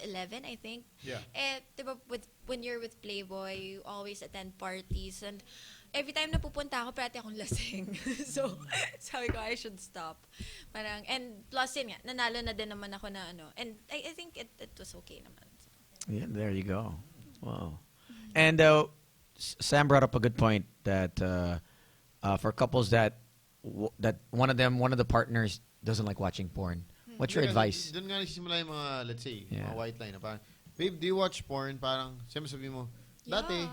11, I think. Yeah. Diba, when you're with Playboy, you always attend parties, and every time na pupunta ako, parati akong lasing. So, sabi ko, I should stop. Parang, and plus yun nga, nanalo na din naman ako na ano. And I think it was okay naman. So. Yeah, there you go. Wow. And Sam brought up a good point that for couples that one of the partners doesn't like watching porn. What's your advice? Doon nga nagsisimula yung mga, let's say, mga white line na parang, babe, do you watch porn? Parang, siyempre sabi mo, dati,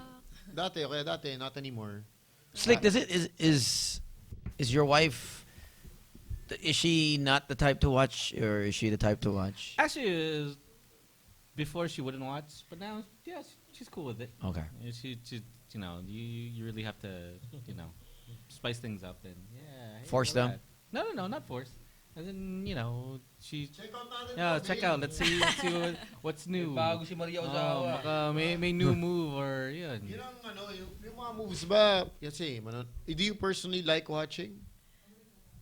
not anymore. Slick, is your wife, is she not the type to watch, or is she the type to watch? Actually, before she wouldn't watch, but now, yeah, she's cool with it. Okay. She you really have to, spice things up and Force them? No, not force. And then, she... check out. Let's see what's new. Bago si Maria Ozawa. Baka may new move or yun. Yun ang yung mga moves ba, kasi, do you personally like watching?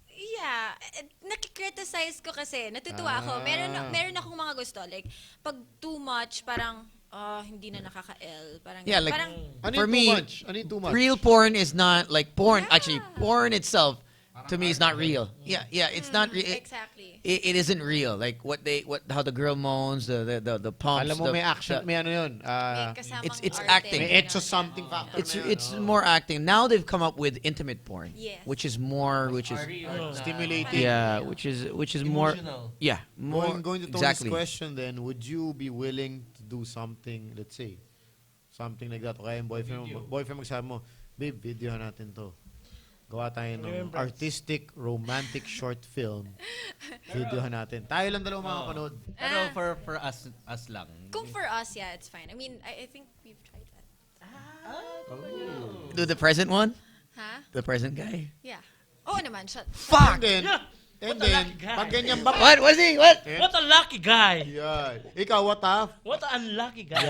Yeah. Nakikriticize ko kasi. Natutuwa ako. Meron akong mga gusto. Like, pag too much, parang, hindi na nakaka-L. Parang, Yeah, like, parang, for me, too much? real porn is not like porn. Yeah. Actually, porn itself, to me, is not real. Yeah, it's not real. Exactly. It isn't real. Like how the girl moans, the pumps. Alam mo, may action, may ano yun. It's acting. May etso something factor. It's more acting. Now they've come up with intimate porn, Yes. which is stimulating. yeah, which is more yeah, more Going to Tony's exactly. question then, would you be willing to do something, let's say, something like that? Kaya yung boyfriend magsabi mo, babe, videohan natin to. Gawa tayo ng artistic, romantic short film. Videohan natin. Tayo lang dalawa makapanood. Pero for us lang. Kung for us, yeah, it's fine. I mean, I think we've tried that. Do the present one? Huh? The present guy? Yeah. Oo naman. Fuck! And then, pag ganyan ba? What? Was he? What? What a lucky guy! Yeah. Ikaw, what a? What an unlucky guy!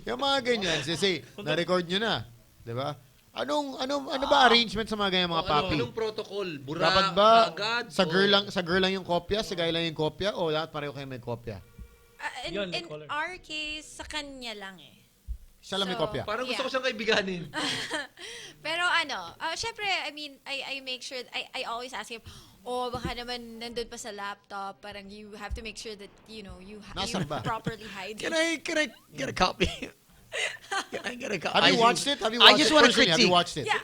Yung mga ganyan, say, na-record nyo na. Diba? Ano ba arrangement sa mga ganyan mga papi? Anong protocol? Bura, dapat ba agad? sa girl lang yung kopya, sa guy lang yung kopya, o lahat pareho kayo may kopya? In our case, sa kanya lang eh. Siya lang may kopya. Parang gusto ko siyang kaibiganin. Pero syempre, I mean, I make sure, I always ask him, baka naman nandun pa sa laptop, parang you have to make sure that, you properly hide it. Can I get a copy? Can I get a copy? Have you watched it? I just want to critique. Have you watched it? Yeah,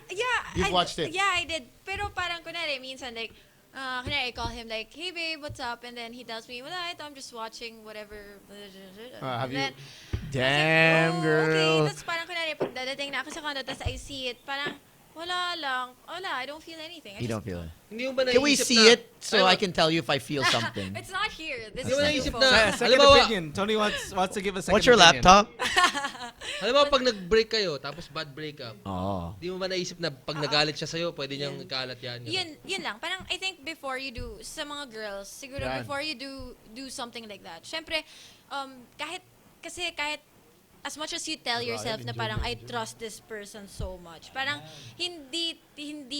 You've watched it? Yeah, I did. Pero parang kunwari, minsan like, kunwari I call him like, hey babe, what's up? And then he tells me, wala, ito, I'm just watching whatever. Have you... Then, Damn, girl. Okay, tapos parang kunwari, pag dadating na ako sa condo, tapos I see it, parang, wala lang. Wala, I don't feel anything. You don't feel it. Hindi mo ba Can we naisip see na- it so I can tell you if I feel something? It's not here. This Hindi is mo the naisip phone. na, Second halimbawa, opinion. Tony wants to give a second What's your opinion. laptop? halimbawa pag nag-break kayo, tapos bad breakup, Oh. di mo ba naisip na pag nagalit siya sa'yo, pwede niyang ikalat yan? Yun lang. Parang I think before you do, sa mga girls, siguro Yan. before you do something like that, syempre, kahit as much as you tell yourself na parang I trust this person so much, parang hindi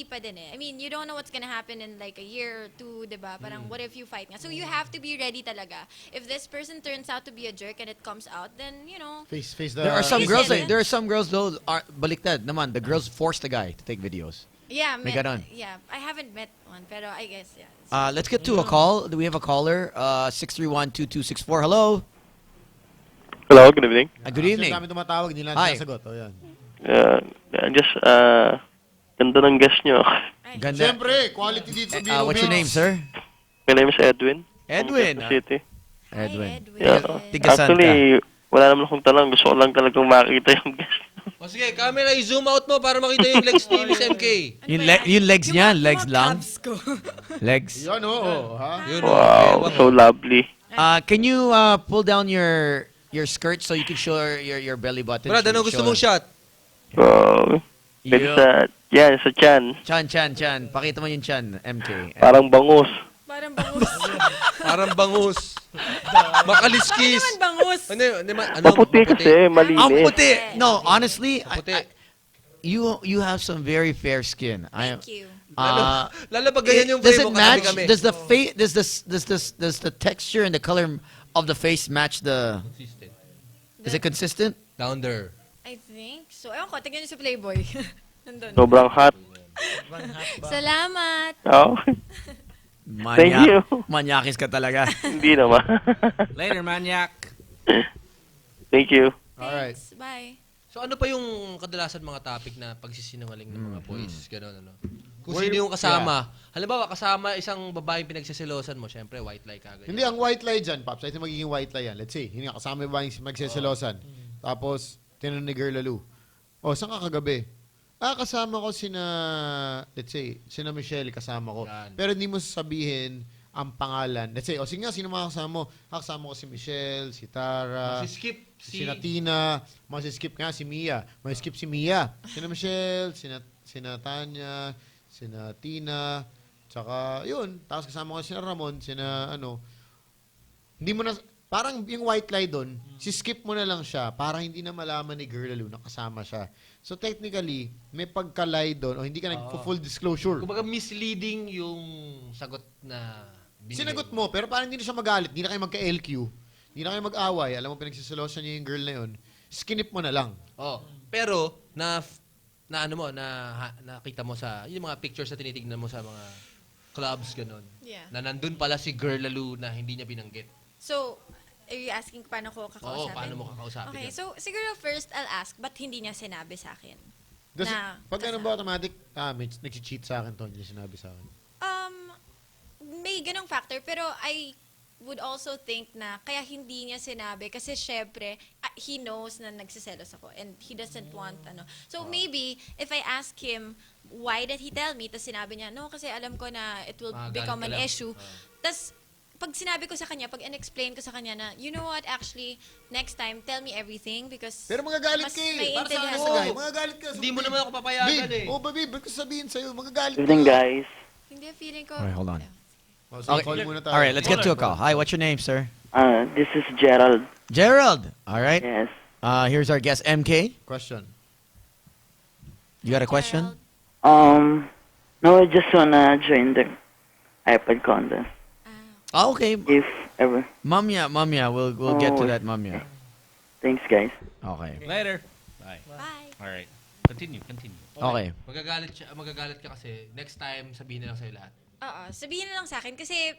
pa din eh. I mean, you don't know what's gonna happen in like a year or two, diba? Parang what if you fight nga? So you have to be ready talaga. If this person turns out to be a jerk and it comes out, then, you know. Face the... There are some Face girls. it. There are some girls though. Baliktad naman. The girls force the guy to take videos. Yeah, May ganon. yeah. I haven't met one, pero I guess, yeah. Let's get to a call. Do we have a caller? 631-2264. Hello. Hello, good evening. Good evening. Ang dami tumatawag, hindi lang Hi. sinasagot. Oh, yan. Just, ganda ng guest nyo. Ganda. Siyempre, quality dito sa Biro What's your name, Beats. sir? My name is Edwin. Edwin. From Quezon City. Edwin. Yeah. Tiga Santa. Actually, wala naman akong tanong. Gusto ko lang talagang makita yung guest. O sige, camera, i-zoom out mo para makita yung legs ni Miss MK. Yung legs niya, legs lang. Legs. Yan, oo. Ha? Wow, so lovely. Can you pull down your skirt so you can show your belly button? Brad, ano gusto mong shot? Wow. Pwede sa, yan, sa chan. Chan. Pakita mo yung chan, MK. Parang bangus. Parang bangus. Parang bangus. Makaliskis. Ano naman bangus? Maputi kasi, malinis. Ang puti. No, honestly, you have some very fair skin. Thank you. Lalo pag ganyan yung Does frame it mo, match? kami. Does the face? Does the texture and the color of the face match the? Is it consistent? Down there. I think so. Ewan ko, tignan niyo si Playboy. Nandun. Sobrang hot. Salamat. Oh. Thank you. Manyakis ka talaga. Hindi naman. Later, maniac. Thank you. Alright. Bye. So ano pa yung kadalasan mga topic na pagsisinungaling ng mga boys? Ganon, ano? Kung Where sino you- yung kasama. Halimbawa, kasama isang babaeng pinagsisilosan mo, syempre, white lie kagad. Hindi, ang white lie dyan, Pops. Ito magiging white lie yan. Let's say, hindi nga, kasama ba yung magseselosan. Tapos, tinanong ni Girl Lalu, oh, saan ka kagabi? Kasama ko let's say, sina Michelle, kasama ko. Pero hindi mo sasabihin ang pangalan. Let's say, sige nga, sino mga kasama mo? Kasama ko si Michelle, si Tara, Masiskip si Natina, masiskip nga si Mia. Masiskip si Mia. Sina Michelle, sina Tanya, sina Tina, tsaka, yun. Tapos kasama ko sina Ramon, sina hindi mo na, parang yung white lie doon, si-skip mo na lang siya para hindi na malaman ni Girl Lalu na kasama siya. So technically, may pagka-lie doon o hindi ka nag-full disclosure. Kumbaga misleading yung sagot na binigay. Sinagot mo, pero parang hindi na siya magalit, hindi na kayo magka-LQ, hindi na kayo mag-away, alam mo pinagsisilosan niya yung girl na yun, skinip mo na lang. Oh, pero nakita mo sa yung mga pictures na tinitignan mo sa mga clubs ganun. Yeah. Na nandun pala si Girl Lalu na hindi niya binanggit. So, are you asking paano ko kakausapin? Oo, paano mo kakausapin Okay, yan? so siguro first I'll ask, ba't hindi niya sinabi sa akin? Pag ano ba automatic, may nag-cheat sa akin to, hindi niya sinabi sa akin. May ganong factor, pero I would also think na kaya hindi niya sinabi kasi syempre he knows na nagsiselos ako and he doesn't want So maybe if I ask him why did he tell me, tapos sinabi niya no kasi alam ko na it will become an issue. Tapos pag sinabi ko sa kanya, pag in-explain ko sa kanya na, you know what, actually, next time, tell me everything because Pero magagalit mas ka eh. may Para sa intindihan akin, ako. guy, magagalit ka. Hindi mo naman ako papayagan babe, eh. babe, ba't ko sabihin sa'yo, magagalit Evening, ka. guys. Hindi, feeling ko. Alright, hold on. Okay. Call muna tayo. All right, let's get to a call. Hi, what's your name, sir? This is Gerald. Gerald. All right. Yes. Here's our guest, MK. Question. You got a question? No, I just wanna join the iPad contest. Oh, okay. If ever. Mamya, we'll get to Oh. that, Mamya. Thanks, guys. Okay. Later. Bye. Bye. All right. Continue. Okay. Magagalit ka kasi next time sabihin na lang sa'yo lahat. Oo, sabihin na lang sa akin kasi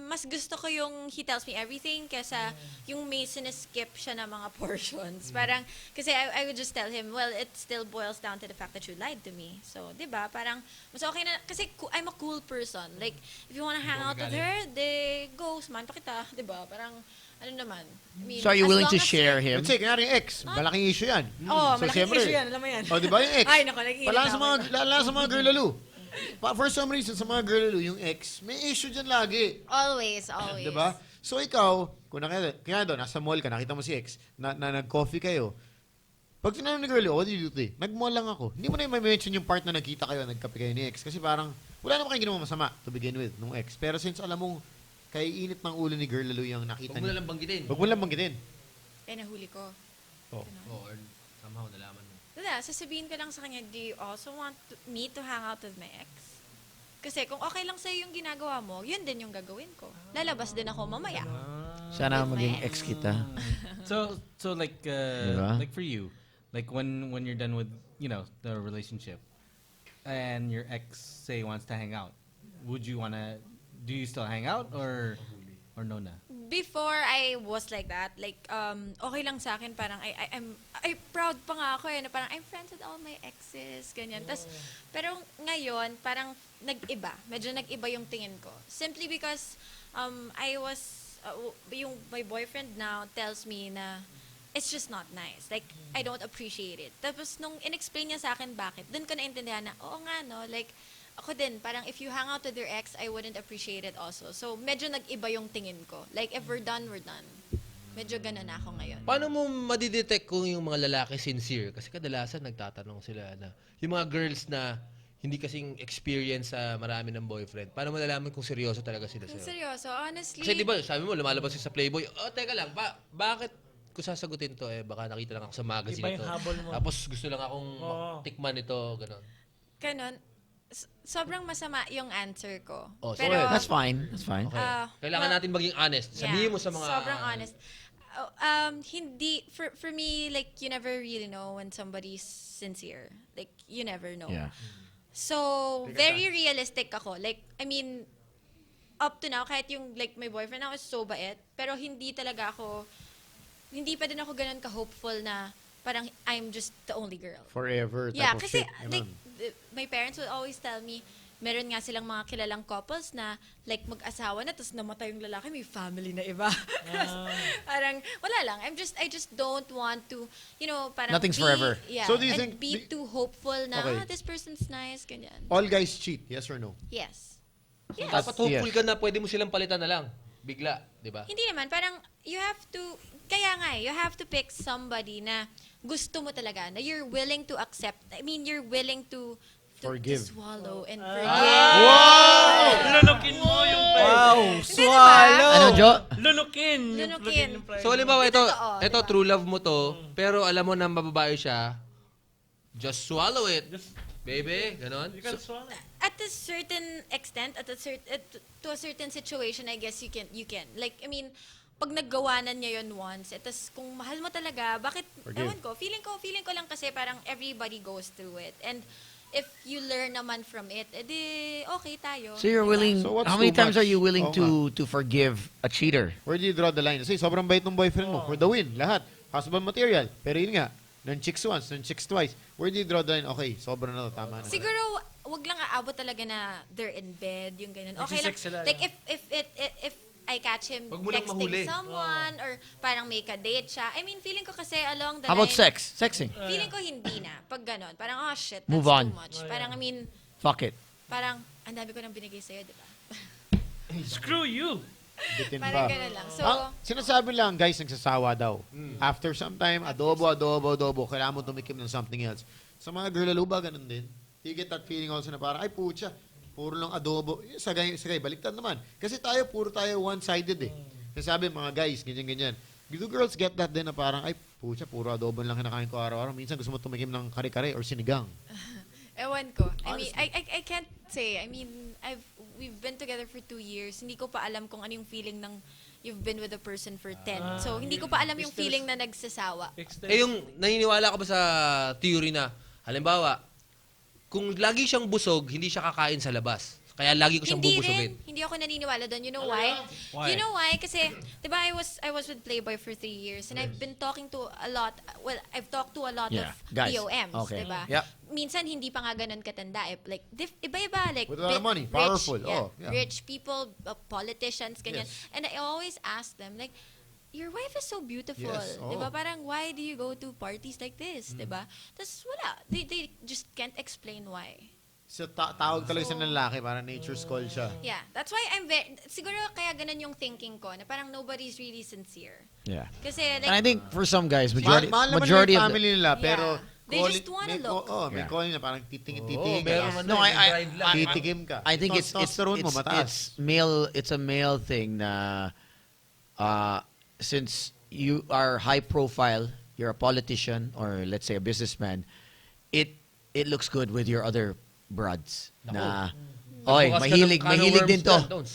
mas gusto ko yung he tells me everything kaysa yung may siniskip siya na mga portions. Parang, kasi I would just tell him, well, it still boils down to the fact that you lied to me. So, di ba? Parang, mas okay na, kasi I'm a cool person. Like, if you wanna hang out with her, go, samahan pa kita. Di ba? Parang, ano naman. I mean, So are you as willing long to as share you're- him? Let's say, kanyari yung ex, malaking issue yan. Oo, malaking issue yan, alam mo yan. O, di ba yung ex? Ay, naku, nag-iinit Lalo ako. sa mga girl lalo. For some reason, sa mga girl lalo, yung ex, may issue dyan lagi. Always. Di ba? So ikaw, kaya doon, nasa mall ka, nakita mo si ex, na nag-coffee kayo, pag tinanong ni girl, what did you do today? Nag-mall lang ako. Hindi mo na i-mention yung part na nagkita kayo, nagkape kayo ni ex. Kasi parang, wala naman kayong ginawa masama to begin with, nung ex. Pero since alam mong, kay init ng ulo ni girl lalo yung nakita Huwag mo na lang banggitin. Huwag mo lang banggitin. Eh, nahuli ko. Oh. Or somehow nalaman mo. Dada, sasabihin ko lang sa kanya, do you also want me to hang out with my ex? Kasi kung okay lang sa'yo yung ginagawa mo, yun din yung gagawin ko. Lalabas din ako mamaya. Sana maging ex kita. So like Diba? like for you, like when you're done with, you know, the relationship and your ex say wants to hang out, do you still hang out or no na? Before I was like that, like okay lang sa akin, parang I'm proud pa nga ako na parang I'm friends with all my exes, ganyan. Pero ngayon parang medyo nag-iba yung tingin ko. Simply because my boyfriend now tells me na it's just not nice. Like, I don't appreciate it. Tapos, nung in-explain niya sa akin bakit, dun ko naintindihan na, oo nga, no? Like, ako din, parang if you hang out with your ex, I wouldn't appreciate it also. So, medyo nag-iba yung tingin ko. Like, if we're done, we're done. Medyo ganun na ako ngayon. Paano mo madidetect kung yung mga lalaki sincere? Kasi kadalasan nagtatanong sila na, yung mga girls na hindi kasing experience sa marami ng boyfriend, paano mo nalaman kung seryoso talaga sila sa'yo? Seryoso, honestly. Kasi di ba, sabi mo, lumalabas sa Playboy, teka lang, bakit ko sasagutin to? Baka nakita lang ako sa magazine Iba ito. yung habol mo. Tapos gusto lang akong tikman ito, gano'n. Ganun. Sobrang masama yung answer ko. Oh, Pero, That's fine. That's fine. Okay. Kailangan natin maging honest. Sabihin mo sa mga... Sobrang honest. Hindi, for me, like, you never really know when somebody's sincere. Like, you never know. Yeah. So, very realistic ako. Like, I mean, up to now, kahit yung, like, my boyfriend now is so bait, pero hindi pa din ako ganun ka-hopeful na parang I'm just the only girl. Forever type Yeah, of kasi, shit. like, my parents would always tell me, meron nga silang mga kilalang couples na like mag-asawa na tapos namatay yung lalaki, may family na iba. Parang wala lang. I just don't want to, you know, parang Nothing's forever. Yeah. So do you and think- be too hopeful na Okay. this person's nice, ganyan. All guys cheat, yes or no? Yes. Yes. Dapat hopeful ka na pwede mo silang palitan na lang. Bigla, di ba? Hindi naman, parang you have to, kaya nga you have to pick somebody na gusto mo talaga, na you're willing to accept. I mean, you're willing to Forgive. swallow and forgive. Lunukin mo yung Swallow! Ano, Jo? Lunukin. Lunukin. So, halimbawa, ito, Totoo, diba? true love mo to, pero alam mo na mababae siya, just swallow it. Baby, ganon. You can swallow. At a certain extent, to a certain situation, I guess you can. Like, I mean, pag naggawanan niya yun once, tas kung mahal mo talaga, bakit, Forgive. ewan ko, feeling ko lang kasi parang everybody goes through it. And if you learn naman from it, edi okay tayo. So you're diba? willing, So what's how many too times much? are you willing Oo to forgive a cheater? Where do you draw the line? Kasi sobrang bait ng boyfriend mo. For the win, lahat. Husband material. Pero yun nga, non-chicks once, non-chicks twice. Where do you draw the line? Okay, sobrang na to, tama na. Siguro, wag lang aabot talaga na they're in bed, yung ganun. Okay lang. Nagsisex sila, Like, if I catch him Wag mo lang texting mahuli. someone or parang may ka-date siya. I mean, feeling ko kasi along the How about line, sex? Sexing? feeling ko hindi na. Pag ganon. Parang, oh shit, that's Move on. too much. Parang, I mean, Fuck it. parang, ang dami ko nang binigay sa'yo, di ba? Screw you. Bitin Parang pa. ganun lang. So, Sinasabi lang, guys, nagsasawa daw. After some time, adobo. Kailangan mo tumikim ng something else. Sa mga girl lalo ba, ganun din? You get that feeling also na parang, ay pucha, puro lang adobo. Sagay, baliktad naman. Kasi puro tayo one-sided eh. Kasi sabi, mga guys, ganyan. Do girls get that din na parang, ay pucha, puro adobo lang kinakain ko araw-araw. Minsan gusto mo tumikim ng kare-kare or sinigang. ewan ko. I mean, I can't say. I mean, we've been together for 2 years. Hindi ko pa alam kung ano yung feeling ng you've been with a person for 10. So, hindi ko pa alam yung feeling na nagsasawa. Yung naniniwala ka ba sa theory na, halimbawa, kung lagi siyang busog, hindi siya kakain sa labas. Kaya lagi ko siyang Hindi bubusugin. rin. Hindi ako naniniwala doon. You know why? Why? You know why? Kasi, di ba, I was with Playboy for 3 years and I've been talking to a lot, well, I've talked to a lot of guys. DOMs, Okay. di ba? Yep. Minsan, hindi pa nga ganun katanda. Like, iba-iba. Like, With a lot of money, powerful. Rich, Oh, yeah. rich people, politicians, ganyan. Yes. And I always ask them, like, your wife is so beautiful. Yes, Di ba? oh. Parang, why do you go to parties like this? Di ba? Tapos, wala. They just can't explain why. Sa tawag talaga sa lalaki, parang nature's call siya. Yeah, that's why siguro kaya ganun yung thinking ko, na parang nobody's really sincere. Yeah. Kasi like, And I think for some guys, majority Mahal naman majority yung of family nila, pero They just wanna look. may Yeah. calling na parang titingin meron ka. man No, na, I drive lang. Titigim ka. I think it's Testosterone mo mataas. it's male. It's a male thing. Na since you are high profile, you're a politician or let's say a businessman, it looks good with your other broads. Na, oy, Nagbukas ka mahilig ng can of mahilig din worms to. dyan, Dons.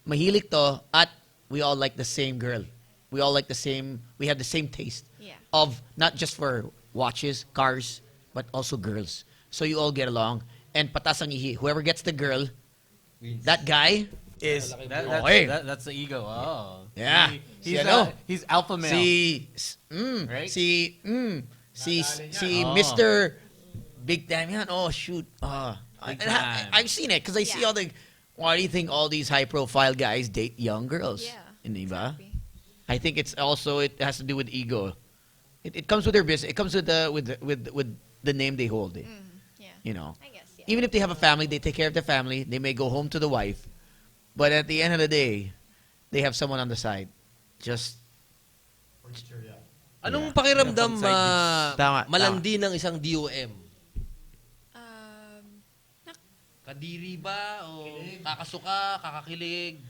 Mahilig to, at we all like the same girl. We all like the same. We have the same taste of not just for watches, cars, but also girls. So you all get along. And patas ang ihi. Whoever gets the girl, that guy is. That's the ego. Oh. Yeah. He's alpha male. Right? Si Oh. Mr. Big Time yan. Oh, shoot. Big And time. I've seen it because I see all the. Why do you think all these high-profile guys date young girls? Yeah. Hindi ba? I think it has to do with ego. It comes with their business. It comes with the name they hold. yeah. You know. I guess, yeah. Even if they have a family, they take care of their family. They may go home to the wife, but at the end of the day, they have someone on the side. Just Anong pakiramdam Tama, malandi ng isang DOM? Um, Kadiri ba? O kakasuka, kakakilig?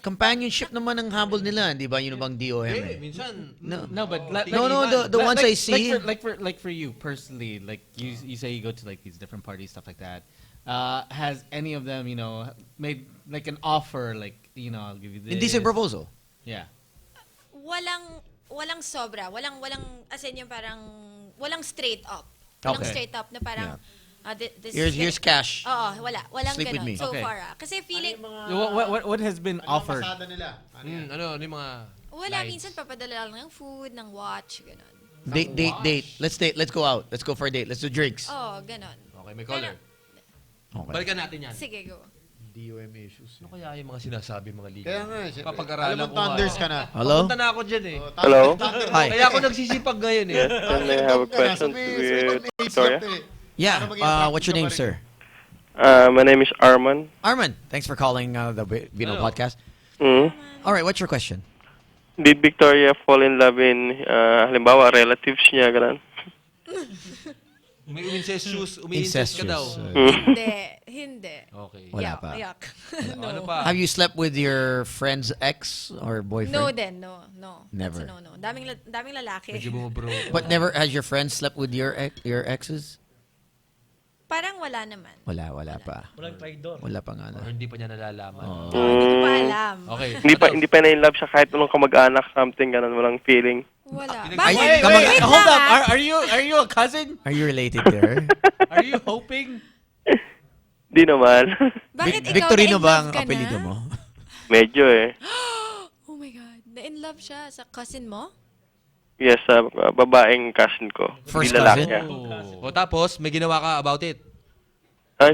companionship naman ang habol nila, di ba? Yun bang DOM? Minsan. No, but the ones I see. Like for you personally, like you say you go to like these different parties, stuff like that. Has any of them, made like an offer, like I'll give you this? Indecent proposal. Yeah. Walang sobra. Walang, as in yung parang, walang straight up. Walang Okay. straight up na parang, this Here's cash. Oo, wala. Walang Sleep with ganun. me. So Okay. far, Kasi feeling, What has been offered? Pasada nila. Ano yung mga wala. lines? Minsan papadala lang ng food, ng watch, ganun. Date. Let's go out. Let's go for a date. Let's do drinks. Oo, ganun. Okay, may caller. Okay. Balikan natin yan. Sige, go. DOM issues. Ano kaya yung mga sinasabi mga liga? Kaya nga, siyempre. Papag-aralan Alam mo, ko. Thunders ka na. Hello? Papunta na ako dyan eh. Hello? Hi. Kaya ako nagsisipag ngayon eh. Yes, and I have a question with Victoria. Yeah. What's your name, sir? My name is Arman. Arman. Thanks for calling the Bino Hello. podcast. Mm. All right. What's your question? Did Victoria fall in love in, halimbawa, relatives niya, ganun? May umiincestuous ka daw. Hindi. Okay. Wala pa. Yuck. No. Ano pa? Have you slept with your friend's ex or boyfriend? No din, no. Never. That's a no. Daming lalaki. Medyo bumabro. But never has your friend slept with your exes? Parang wala naman. Wala pa. Walang traidor. Wala pa nga na. Or hindi pa niya nalalaman. Hindi ko pa alam. Okay. Hindi pa na-in love siya kahit anong kamag-anak, something, ganun, walang feeling. Wala. Wait, Hold up. Are you a cousin? Are you related to her? Are you hoping? Di naman. Bakit ikaw Victorino ba ang na-in-love ka na? apelido mo? Medyo eh. Oh my God. Na-in-love siya sa cousin mo? Yes, babaeng cousin ko. First Di lalaki cousin? niya. O tapos, may ginawa ka about it.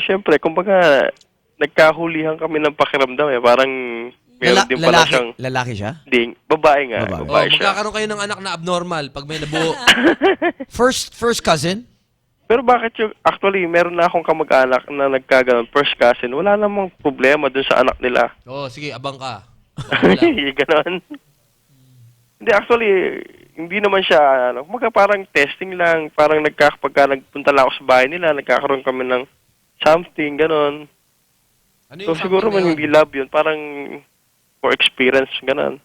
Siyempre, kumbaga, nagkahulihan kami ng pakiramdam eh. Parang meron din pala siyang... Lalaki siya? Ding, babae nga. Babae. Babae siya. Magkakaroon kayo ng anak na abnormal pag may nabuo. First cousin? Pero bakit actually, meron na akong kamag-anak na nagkaganon, first cousin, wala namang problema dun sa anak nila. Oo, sige, abang ka. Ganon. Hindi, actually, hindi naman siya, parang testing lang, parang pagka nagpunta lang ako sa bahay nila, nagkakaroon kami ng something, ganon. Ano So siguro man hindi love yun, parang for experience, ganon.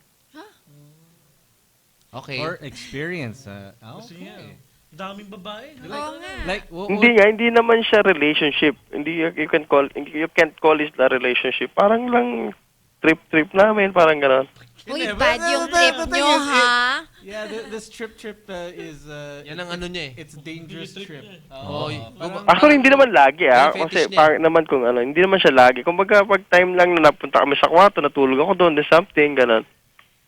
Okay. Or experience. Okay. Daming babae. Oo nga. Like, Hindi naman siya relationship. Hindi you can't call it a relationship. Parang lang trip namin, parang ganon. Uy, bad yung trip nyo, ha? Yeah, this trip is Yan ang ano niya eh. It's dangerous trip. Actually, hindi naman lagi May Kasi fetish niya. parang naman kung ano, hindi naman siya lagi. Kumbaga, pag time lang na napunta kami sa kwarto, natulog ako doon, there's something, ganun.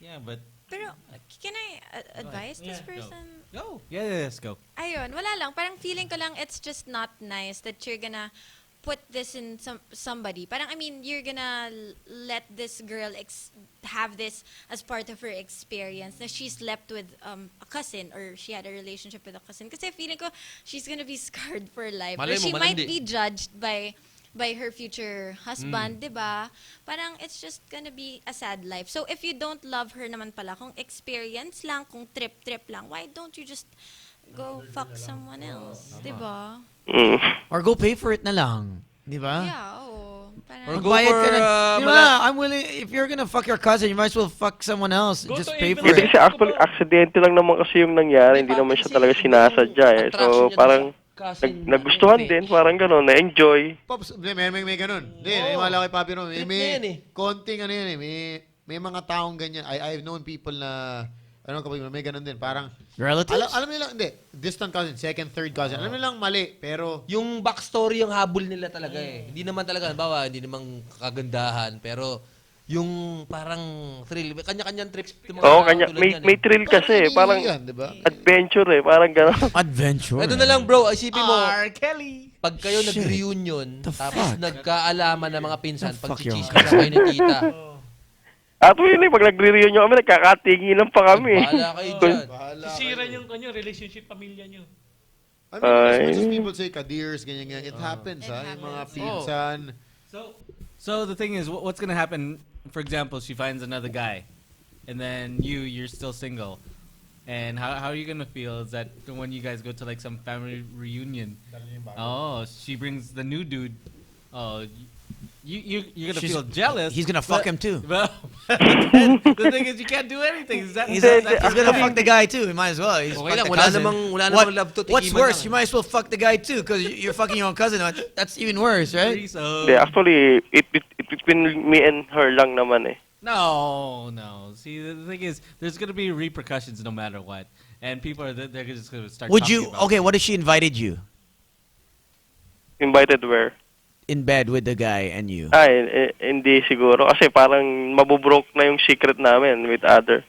Yeah, but Pero, can I advise this person? go. Yes, go. Ayun, wala lang. Parang feeling ko lang it's just not nice that you're gonna put this in somebody. Parang, I mean, you're gonna let this girl have this as part of her experience na she slept with a cousin or she had a relationship with a cousin. Kasi feeling ko she's gonna be scarred for life. Malay Or mo, she might malandi. be judged by her future husband, di ba? Parang it's just gonna be a sad life. So if you don't love her naman pala, kung experience lang, kung trip lang, why don't you just go fuck someone else? Di ba? Or go pay for it na lang. Di ba? Yeah, oo. Parang, Or go Magbayad for, ka na. Di ba? mala- I'm willing, if you're gonna fuck your cousin, you might as well fuck someone else. Go Just to pay Apex. for Hindi it. kasi actually, aksidente lang naman kasi yung nangyari. Hindi naman siya talaga sinasadya eh. So, parang nagustuhan din, parang gano'n, na-enjoy. Pops, may ganun. Hindi, naniwala kay Papi Ron. Trip May na yan eh. konting ano yan eh. May mga taong ganyan. I've known people na, ano kapag may ganun din. Parang, Relatives? alam nila, hindi. Distant cousin, second, third cousin. Alam nilang mali, pero, Yung backstory yung habol nila talaga eh. Hindi naman talaga, bawa, hindi naman kagandahan, pero yung parang thrill, kanya-kanyang trip. yung mga Oo, tao kanya. tulad May, yan may eh. thrill kasi, parang yan, di ba? adventure eh, parang gano'n. Adventure. Ito na lang bro, isipin mo, R. Kelly. pag kayo Shit. nag-reunion, The tapos fuck? nagkaalaman ng mga pinsan, The pag fuck yung- chichismis kayo ni tita, At yun eh, pag nagre-reunion kami, nagkakatinginan pa kami. bahala kayo dyan. Sisira yung kanyo, relationship, pamilya nyo. I mean, as much as Ay. people say kadirs, ganyan. It happens, ha? Yung mga pinsan. So the thing is, what's gonna happen? For example, she finds another guy, and then you're still single, and how are you gonna feel? Is that when you guys go to like some family reunion? Oh, she brings the new dude. Oh, you're gonna She's- feel jealous. he's gonna fuck but- him too. But then the thing is, you can't do anything. Is that, He's that's gonna fuck the guy too. He might as well. He's Okay fuck lang, the wala cousin. wala What- namang love to, What's tikiman worse? lang. You might as well fuck the guy too, because you're fucking your own cousin. That's even worse, right? Hindi, actually, it between me and her lang naman eh. No. See, the thing is, there's gonna be repercussions no matter what, and people are they're just gonna start. Would talking you? about Okay, what if she invited you Invited where? in bed with the guy and you? Ay, hindi siguro. Kasi parang mabubroke na yung secret namin with other.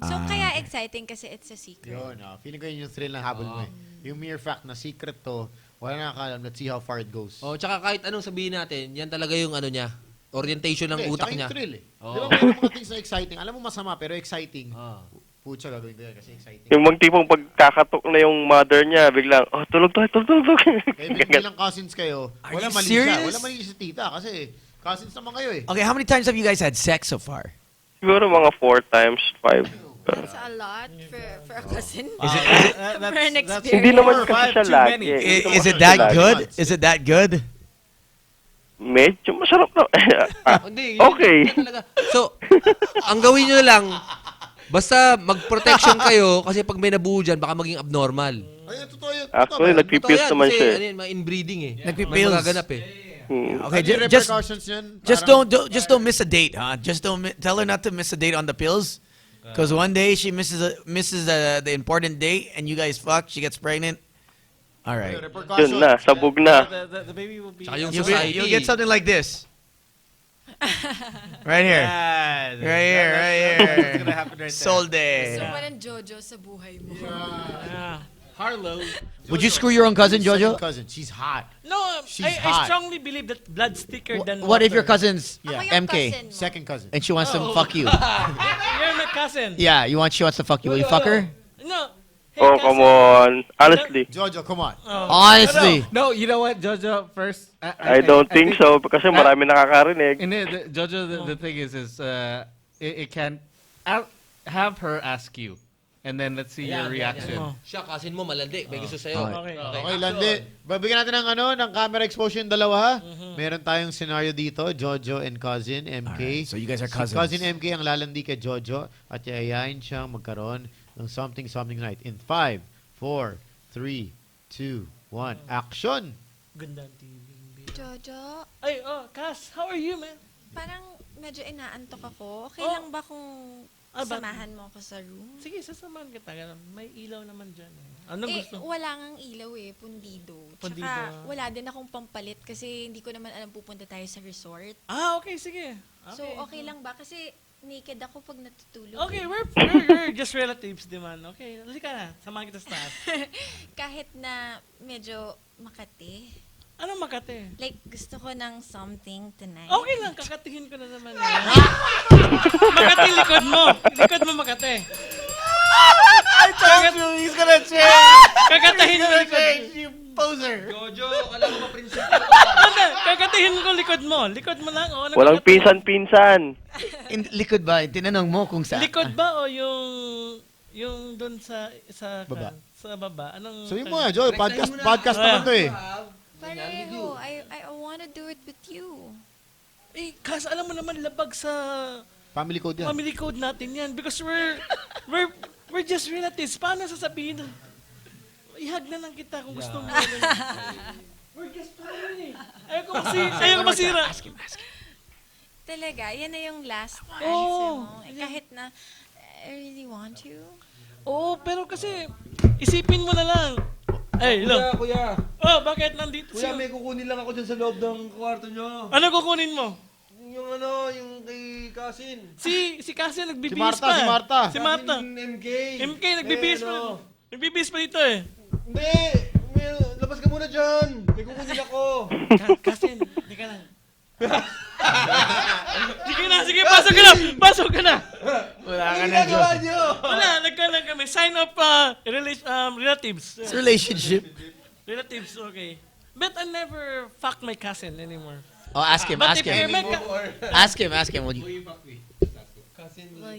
so kaya exciting kasi it's a secret. Yun, feeling ko yun yung thrill ng habol mo eh. Yung mere fact na secret to, wala na nakakalam. Let's see how far it goes. Oh, tsaka kahit anong sabihin natin, yan talaga yung ano niya, orientation ng Hindi, utak tsaka niya. yung thrill eh. Oo. Di ba may mga things na exciting? Alam mo masama, pero exciting. Pucha, gagawin ko yan kasi exciting. Yung mga tipong pagkakatok na yung mother niya, biglang, oh, tulog. Eh, bilang cousins kayo, Are wala you mali serious? siya. Wala mali si tita kasi cousins naman kayo eh. Okay, how many times have you guys had sex so far? Siguro mga 4 times, 5. That's a lot for a cousin. Is it- for an experience. Hindi naman Four or kasi five, siya too lagi. many. eh. Hindi naman Is it kasi that lagi. good? Is it that good? Medyo masarap na. Hindi, Okay. yun talaga. So, ang gawin nyo na lang, basta mag-protection kayo kasi pag may nabuo dyan, baka maging abnormal. Ay, totoo yun. Actually, Totoo nagpipills yan, naman kasi siya. ano yun, inbreeding eh. Nagpipills. May magaganap eh. Okay, Ano yung just repercussions yan? just Parang- don't miss a date, huh? Just don't tell her not to miss a date on the pills, because one day she misses the important date and you guys fuck, she gets pregnant. All right, Yun na, sabog na. The baby will be. Tsaka yung you'll society. get something like this. Right here. Yeah, Right here, right that's here. gonna happen right there. Solde. So parang Jojo sa buhay mo. Harlow. Would you screw your own cousin, Jojo? Second cousin, she's hot. No, She's I hot. strongly believe that blood's thicker than What if your water. cousin's Ako yung MK cousin mo. Second cousin. and she wants to Oh. fuck you? You're my cousin. Yeah, she wants to fuck you. Will you fuck her? No. Hey, Oh, cousin. come on. Honestly, Jojo, come on. Honestly. No, you know what, Jojo? First, I don't think so kasi marami nakakarinig. And Jojo, the thing is it can't. I'll have her ask you, and then let's see your reaction. Siya, cousin mo, malandi. May gusto sa'yo. Okay. Okay, Landi. Babigyan natin ng camera exposure yung dalawa, ha? Meron tayong scenario dito, Jojo and cousin MK. Alright, so you guys are cousins. Si cousin MK ang lalandi kay Jojo at yayayain siyang magkaroon ng something night. In 5, 4, 3, 2, 1, action! Ganda ng TV. Jojo, Ay, Cass, how are you, man? parang medyo inaantok ako. Okay lang ba kung Samahan mo ako sa room? Sige, sasamahan kita. May ilaw naman dyan. Anong gusto? Wala ngang ilaw pundido. Pundido. Tsaka wala din akong pampalit kasi hindi ko naman alam pupunta tayo sa resort. Okay, sige. So, okay lang ba? Kasi naked ako pag natutulog. Okay, we're just relatives, di man. Okay, halika na. Samahan kita sa taas. Kahit na medyo Makati. Anong Makati? Like, gusto ko ng something tonight. Okay lang, kakatihin ko na naman. Makati, likod mo. Likod mo, Makati. I told you, he's gonna change. Kakatahin mo likod. You poser. Jojo, kala ko ba prinsip? Kakatahin ko likod mo. Likod mo lang. Walang pinsan-pinsan. Likod ba? Tinanong mo kung saan. Likod ba o yung doon sa Baba. Sa baba? Anong Sabi mo nga, Joel, podcast naman to eh. Pareho. I wanna do it with you. Kasi alam mo naman, labag sa family code yan. Family code natin yan. Because we're just relatives. Paano sasabihin na, ihag na lang kita kung gusto mo. We're just family. Ayaw ko masira. Ask him. Talaga, yan na yung last answer mo. Kahit na, I really want you. Pero kasi, isipin mo na lang. Hello. Kuya. Bakit nandito Kuya, may kukunin lang ako dyan sa loob ng kwarto nyo. Ano kukunin mo? Yung kay Kasin. Si Kasin nagbibihis pa. Si Marta. MK nagbibihis pa. Nagbibihis pa dito eh. Hindi. Labas ka muna dyan. May kukunin ako. Kasin, hindi ka lang. Sige, pasok ka na. Wala ka na, Joe. Wala, nagkalang kami. Sign up relatives. It's a relationship. Relatives, okay. But I never fuck my cousin anymore. Ask him. Ask him. Will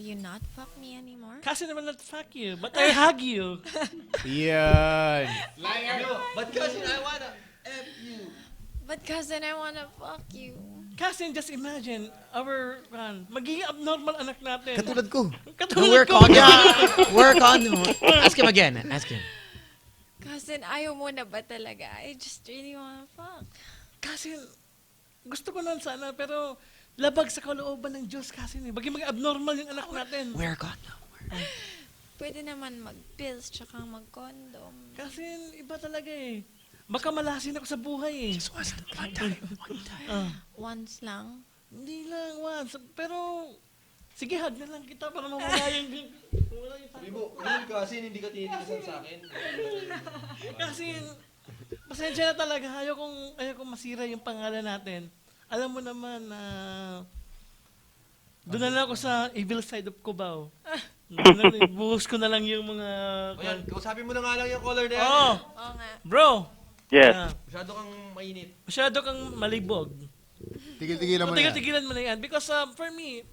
you not fuck me anymore? Cousin naman not fuck you, but I hug you. Yan. But cousin, I wanna F you. But cousin, I wanna fuck you. Cousin, just imagine, magiging abnormal anak natin. Katulad ko. Katulad ko. Work on. Ask him again. Ask him. Cousin, ayaw mo na ba talaga? I just really wanna fuck. Cousin, gusto ko lang sana, pero labag sa kalooban ng Diyos, cousin. Maging abnormal yung anak natin. Work on. Pwede naman mag-pills tsaka mag-condom. Cousin, iba talaga eh. Baka malasin ako sa buhay eh. Just one time. Once lang? Hindi lang once. Pero, sige, hug na lang kita para mawala yung... Sabi mo, Kasin, hindi ka tinitigasan sa akin. Kasi, pasensya na talaga. Ayaw kong masira yung pangalan natin. Alam mo naman na... doon na lang ako sa evil side of Cubao. Buhos ko na lang yung mga... Kausapin mo na nga lang yung color na yan. Oo nga. Bro! Yes. Masyado kang mainit. Masyado kang malibog. Tigil-tigilan mo na yan. Tigil-tigilan mo na yan. Because for me,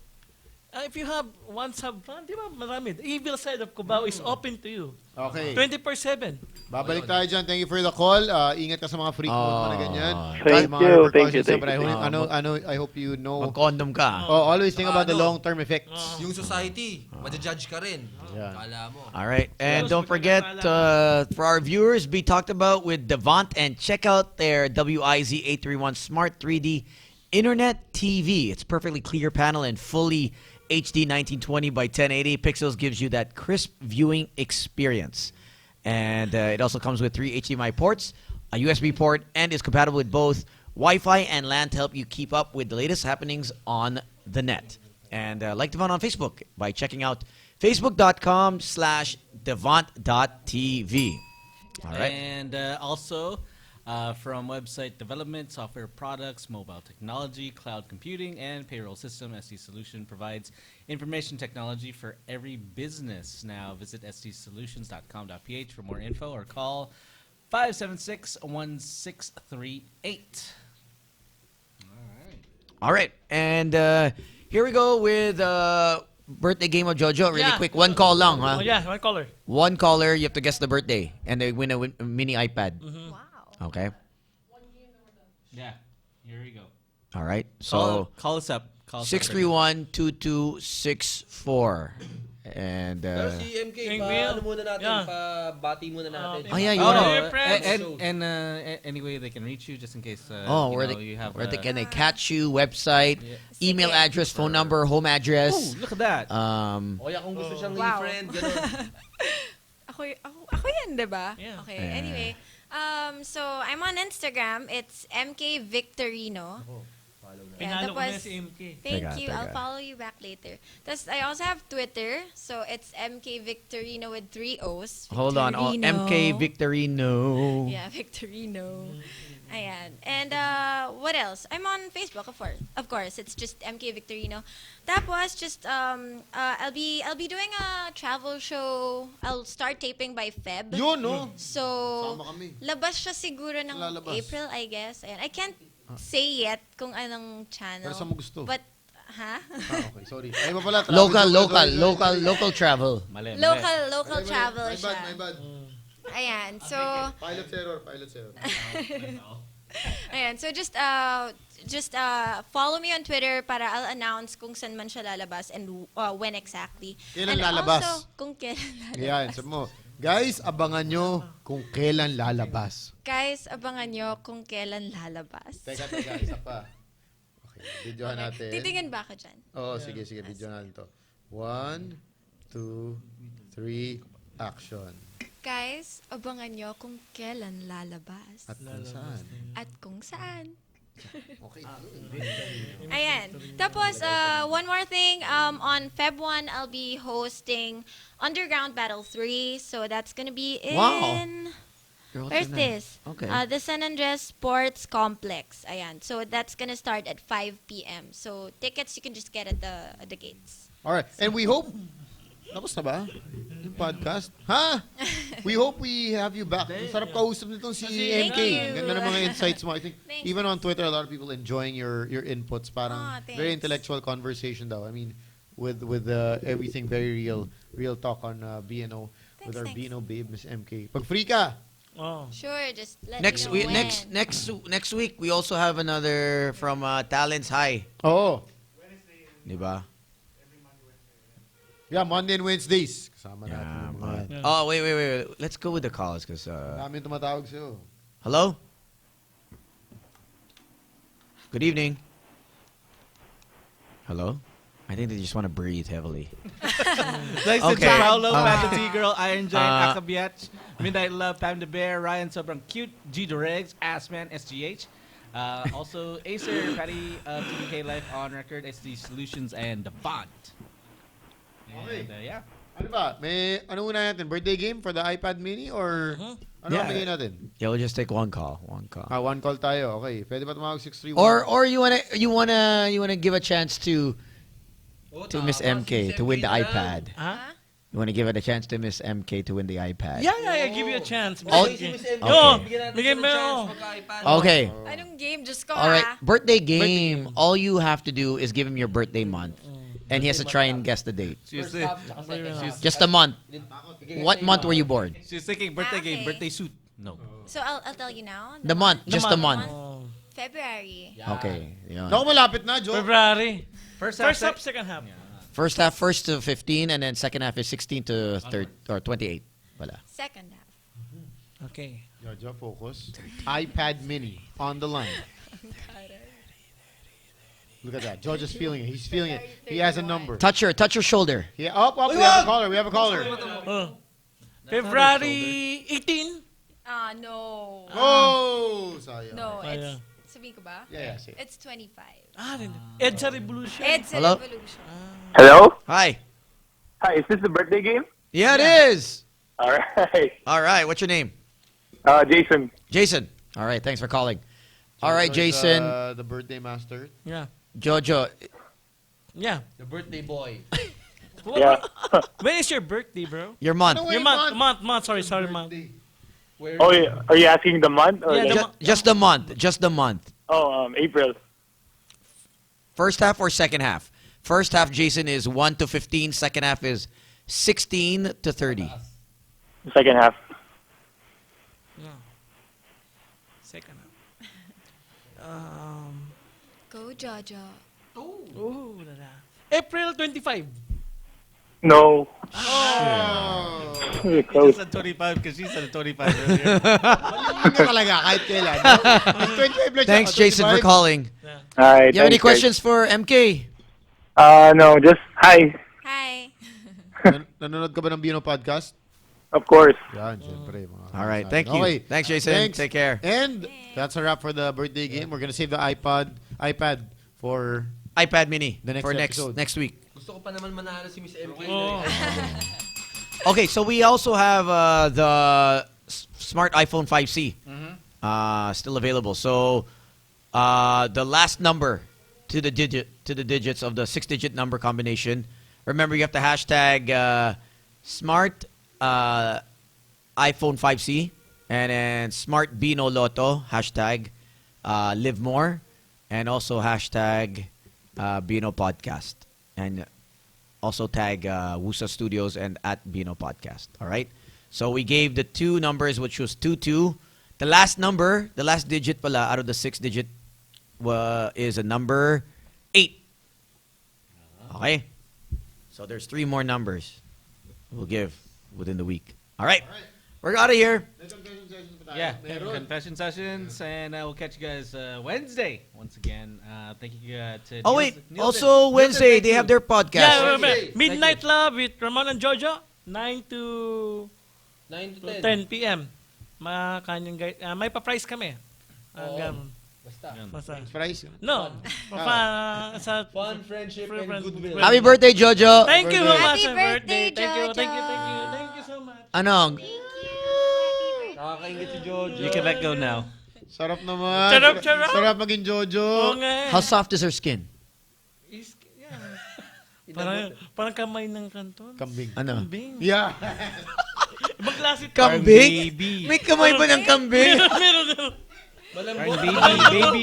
if you once have fun, di ba marami? The evil side of Cubao is open to you. Okay. 24/7. Babalik tayo dyan. Thank you for the call. Ingat ka sa mga freak mode mo na ganyan. Thank you. I hope you know. Mag-condom ka. Always think about the long-term effects. Yung society, madjudge ka rin. Kala mo. All right. And don't forget, for our viewers, be talked about with Devant, and check out their WIZ831 Smart 3D Internet TV. It's perfectly clear panel and fully HD 1920 by 1080 pixels gives you that crisp viewing experience. And it also comes with 3 HDMI ports, a USB port, and is compatible with both Wi-Fi and LAN to help you keep up with the latest happenings on the net. And like Devant on Facebook by checking out facebook.com/devant.tv. All right. And also from website development, software products, mobile technology, cloud computing, and payroll system, ST Solution provides information technology for every business. Now visit stsolutions.com.ph for more info or call 576-1638. All right. And here we go with birthday game of Jojo. Really quick. One call lang, huh? One caller. One caller. You have to guess the birthday. And they win a mini iPad. Wow. Okay. Yeah, here we go. All right. So call us up. Call us up. 631-2264. And Pero si MK, ano muna natin, pa-bati muna natin. Oh, yeah, you wanna... Anyway, they can reach you just in case you have... Where they can they catch you, website, email address, phone number, home address. Oh, look at that. Kung gusto siyang i-friend, gano'n. Ako yan, diba? Yeah. Okay, anyway. So, I'm on Instagram. It's MK Victorino. Pinalo ko na si MK. Thank you. I'll follow you back later. I also have Twitter. So, it's MK Victorino with 3 O's. Hold on. Oh, MK Victorino. Yeah, Victorino. Ayan. And what else? I'm on Facebook, of course. It's just MK Victorino. Tapos, just I'll be doing a travel show. I'll start taping by Feb. Yun, no? So, Sama kami. labas siya siguro ng Lalabas. April, I guess. Ayan. I can't say yet kung anong channel. Pero saan mo gusto? But, ha? Okay, sorry. Ay, pala. Local travel. Local travel siya. My bad. Ayan. So, Pilot error. ayan. So, just follow me on Twitter para I'll announce kung saan man siya lalabas and when exactly. Kailan and lalabas? Also, kung kailan lalabas. Ayan, sabi mo. Guys, abangan nyo kung kailan lalabas. Guys, abangan nyo kung kailan lalabas. Teka, isa pa. Okay, videohan natin. Titingin ba ako dyan? Oo, sige, videohan natin to. 1, 2, 3, action. Guys, abangan nyo kung kailan lalabas. At kung saan. At kung saan. Okay. Ayan. Tapos, one more thing. On Feb 1, I'll be hosting Underground Battle 3. So, that's gonna be in... Wow. Where's this? Okay. The San Andres Sports Complex. Ayan. So, that's gonna start at 5 p.m. So, tickets you can just get at the gates. Alright, and we hope... Tapos na ba? Yung podcast? Ha? We hope we have you back. Ang sarap kausap nitong si MK. Ganda ng mga insights mo. I think even on Twitter, a lot of people enjoying your inputs. Parang very intellectual conversation daw. I mean, with everything very real talk on BNO with our BNO babe, Miss MK. Pag free ka. Sure, just let Next me week, know next week, we also have another from Talents High. Oo. Diba? Yeah, Monday and Wednesdays. Kasama natin yung mga... Oh, wait. Let's go with the calls because... Dami tumatawag sa'yo. Hello? Good evening. Hello? I think they just want to breathe heavily. Thanks to Paulo, Fantasy Girl, Iron Giant, Akabiach, Midnight Love, Pam the Bear, Ryan Sobrang Cute, G Doregs, Assman, SGH. Also, Acer, Patty of TBK Life on Record, SD Solutions, and Devont. Okay. And, yeah. Ano ba? Ano muna natin? Birthday game for the iPad mini or ano ang bigay natin? Yeah, we'll just take one call. One call tayo. Okay. Pwede ba tumawag 631? Or you wanna give a chance to Miss MK to win the iPad. Huh? You want to give it a chance to Miss MK to win the iPad? Yeah, give you a chance. Okay. Okay. Anong game? Just go, All right. Birthday game. All you have to do is give him your birthday month. And he has to try and guess the date. Just a month. What month were you born? She's thinking birthday game, birthday suit. No. So, I'll tell you now. The month. Just the month. February. Okay. Naku, malapit na, Joe. February. First half, second half. First half, 1 to 15, and then second half is 16 to 30 or 28. Wala. Second half. Okay. Jojo, focus. iPad mini on the line. Look at that. Jojo's feeling it. He's feeling it. He has a number. Touch your shoulder. Yeah, up. We have a caller. February 18? No. Oh, sayang. No, it's... Sabihin ko ba? Yeah, say. It's 25. EDSA Revolution. EDSA Hello? Revolution. Hello? Hi. Hi, is this the birthday game? Yeah, it is. All right. All right. What's your name? Jason. Jason. All right. Thanks for calling. All right, Jason. The birthday master. Yeah. Jojo. Yeah. The birthday boy. Yeah. When is your birthday, bro? Your month. Your month. Sorry, month. Oh, yeah. Are you asking the month? Or Just the month. Just the month. Oh, April. First half or second half? First half, Jason, is 1 to 15. Second half is 16 to 30. Second half. Yeah. Second half. Go, Jojo. Ooh, April 25. No. Oh! He just said 25 because she said 25 earlier. Mali ka talaga kahit kailan. No? 25 lang siya. Thanks, Jason, for 25. calling. All right. You have any thanks, guys. questions for MK? No, just hi. Hi. Nanonood ka ba ng Bino Podcast? Of course. Yan, syempre. All right, thank you. Okay. Thanks, Jason. Thanks. Take care. And that's a wrap for the birthday game. We're gonna save the iPad for iPad Mini the next for episode. next week. Gusto ko pa naman manalo si Miss MK. Okay, so we also have the smart iPhone 5C still available. So the last number to the digits of the 6-digit number combination. Remember, you have to hashtag smart iPhone 5C and then smart Bino Lotto hashtag live more and also hashtag Bino Podcast and also tag Wusa Studios and at Bino Podcast. All right. So we gave the two numbers, which was 22. The last number, the last digit pala out of the 6-digit is a number 8. Okay. So there's 3 more numbers we'll give within the week. All right. We're out of here. Yeah, confession sessions, and I will catch you guys Wednesday once again. Thank you to. Oh wait, also Wednesday they have their podcast. Yeah, Midnight Love with Ramon and Jojo, 9 to 10 p.m. Kanyang guide. May pa-price kami. Basta. Price? No. Fun, friendship, and goodwill. Happy birthday, Jojo. Thank you so much. Happy birthday, Thank you. Jojo. Thank you so much. Ano? Nakakaingit si Jojo. You can let go now. Sarap naman. Sarap. Sarap maging Jojo. Oo nga. How soft is her skin? Parang kamay ng kanton. Kambing. Ano? Kambing. Yeah. Ibang klase. Kambing? May kamay ba ng kambing? Meron. Parang baby.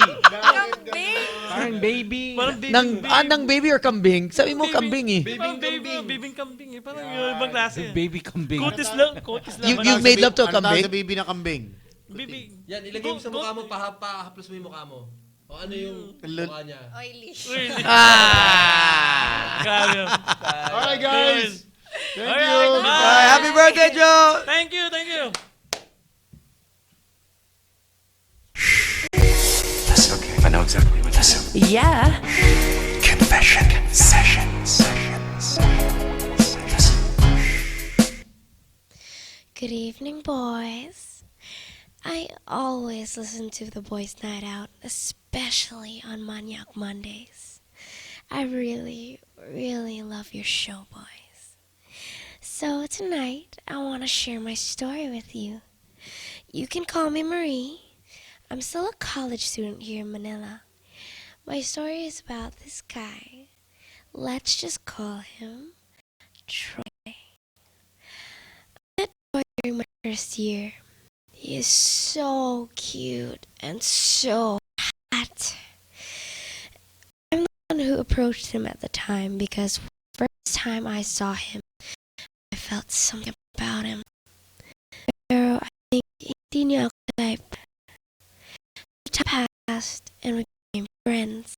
Parang baby. Nang baby or kambing? Sabi mo kambing eh. Bibing kambing eh. Parang ibang klase. Baby kambing. Kutis lang. You've made love to a Ano tawag kambing? sa baby na kambing? Bibing. Yan, ilagay mo sa mukha mo, pahaplos mo yung mukha mo. O ano yung mukha niya? Oily. Alright, guys. Thank you. Bye. Happy birthday, Joe. Thank you. That's okay. I know exactly what this is. Yeah. Confession sessions. Good evening, boys. I always listen to the Boys Night Out, especially on Manyak Mondays. I really, really love your show, boys. So tonight, I want to share my story with you. You can call me Marie. I'm still a college student here in Manila. My story is about this guy. Let's just call him Troy. I met Troy during my first year. He is so cute and so hot. I'm the one who approached him at the time because first time I saw him, I felt something about him. Pero I think hindi niya ako type. Time passed and we became friends.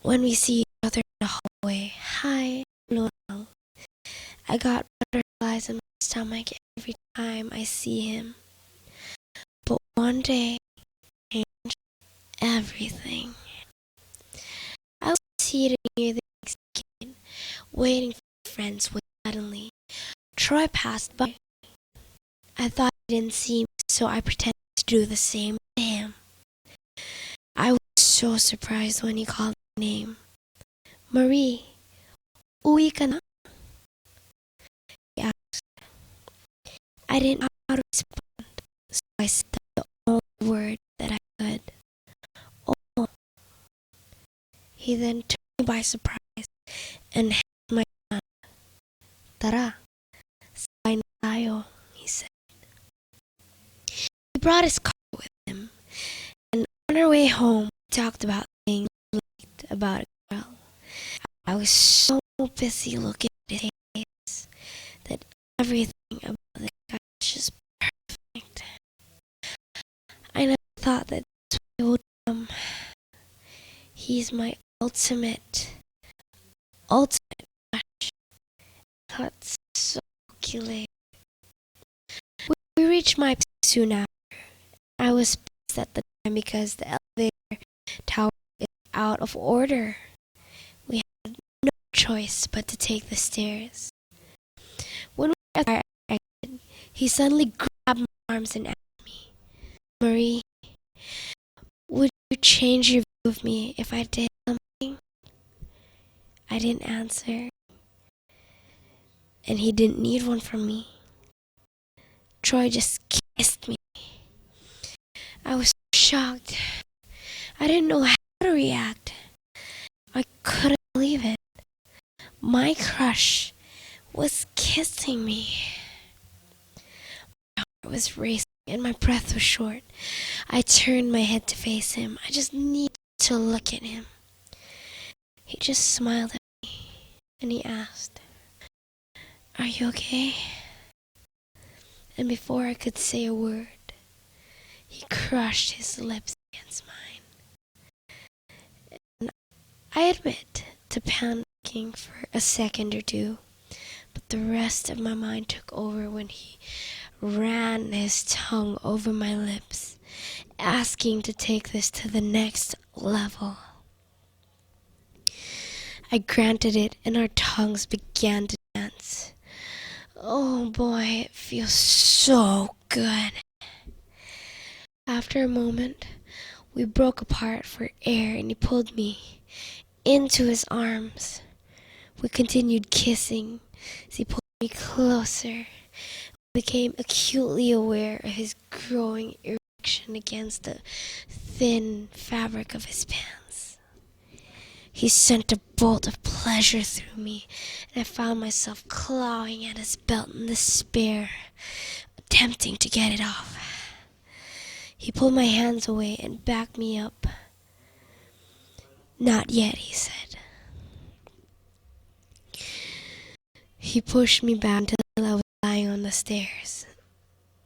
When we see each other in the hallway, hi, hello. I got butterflies in my stomach every time I see him. But one day, changed everything. I was seated near the next gate, waiting for friends when suddenly, Troy passed by. I thought he didn't see me, so I pretended to do the same to him. I was so surprised when he called my name. Marie, uwi ka na? He asked. I didn't know how to respond, so I said the only word that I could. Oh. He then took me by surprise and held my hand. Tara, sabay na tayo, he said. He brought his car with him, and on our way home, we talked about things we liked about a girl. I was so busy looking at his face that everything about the guy was just perfect. I never thought that this way would come. He's my ultimate crush. Thought articulate. We reached my place soon after. I was pissed at the time because the elevator tower is out of order. We had no choice but to take the stairs. When we were at our exit, he suddenly grabbed my arms and asked me, "Marie, would you change your view of me if I did something?" I didn't answer, and he didn't need one from me. Troy just kissed me. I was shocked. I didn't know how to react. I couldn't believe it. My crush was kissing me. My heart was racing and my breath was short. I turned my head to face him. I just needed to look at him. He just smiled at me and he asked, "Are you okay?" And before I could say a word, he crushed his lips against mine. And I admit to panicking for a second or two, but the rest of my mind took over when he ran his tongue over my lips, asking to take this to the next level. I granted it, and our tongues began to dance. Oh boy, it feels so good. After a moment, we broke apart for air and he pulled me into his arms. We continued kissing as he pulled me closer. I became acutely aware of his growing erection against the thin fabric of his pants. He sent a bolt of pleasure through me, and I found myself clawing at his belt in despair, attempting to get it off. He pulled my hands away and backed me up. "Not yet," he said. He pushed me back until I was lying on the stairs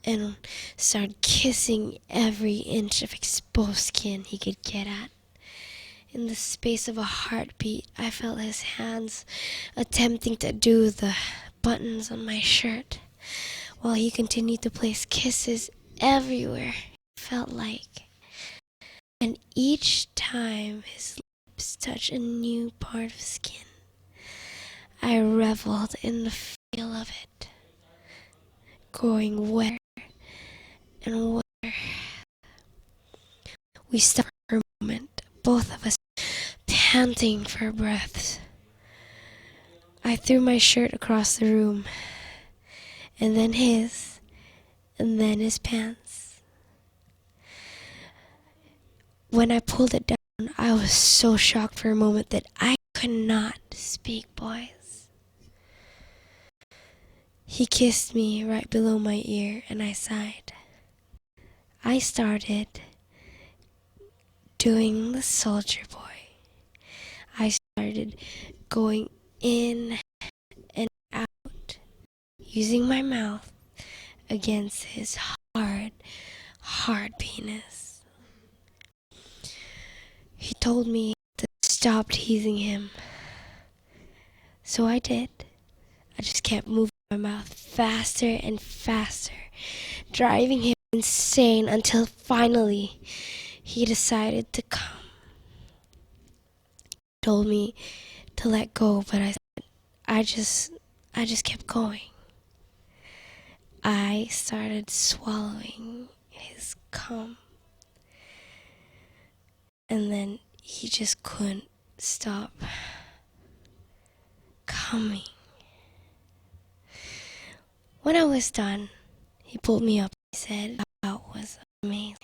and started kissing every inch of exposed skin he could get at. In the space of a heartbeat, I felt his hands attempting to do the buttons on my shirt, while he continued to place kisses everywhere, it felt like. And each time his lips touched a new part of skin, I reveled in the feel of it, growing wetter and wetter. We stopped for a moment, both of us panting for breaths. I threw my shirt across the room, and then his pants. When I pulled it down, I was so shocked for a moment that I could not speak, boys. He kissed me right below my ear, and I sighed. I started doing the soldier boy. I started going in and out, using my mouth against his hard penis. He told me to stop teasing him. So I did. I just kept moving my mouth faster and faster, driving him insane until finally he decided to come. He told me to let go, but I just kept going. I started swallowing his cum, and then he just couldn't stop coming. When I was done, he pulled me up. He said, "That was amazing."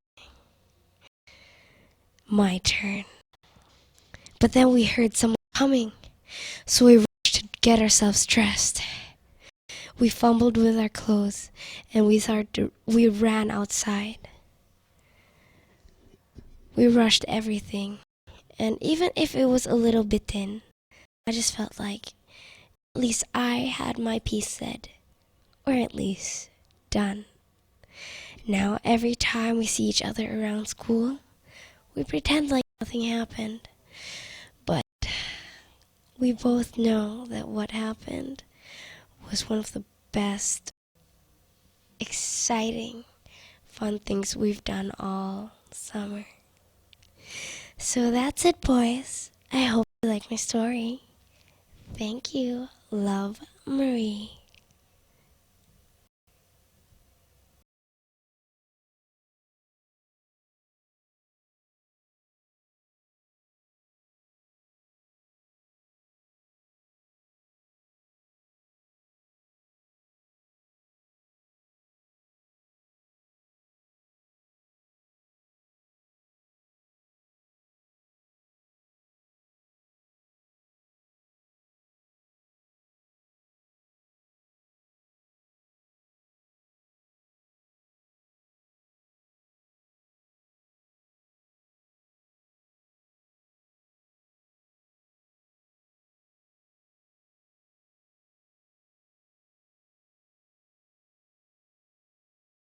My turn. But then we heard someone coming, so we rushed to get ourselves dressed. We fumbled with our clothes, and we ran outside. We rushed everything, and even if it was a little bit thin, I just felt like at least I had my piece said, or at least done. Now every time we see each other around school, we pretend like nothing happened, but we both know that what happened was one of the best, exciting, fun things we've done all summer. So that's it, boys. I hope you like my story. Thank you. Love, Marie.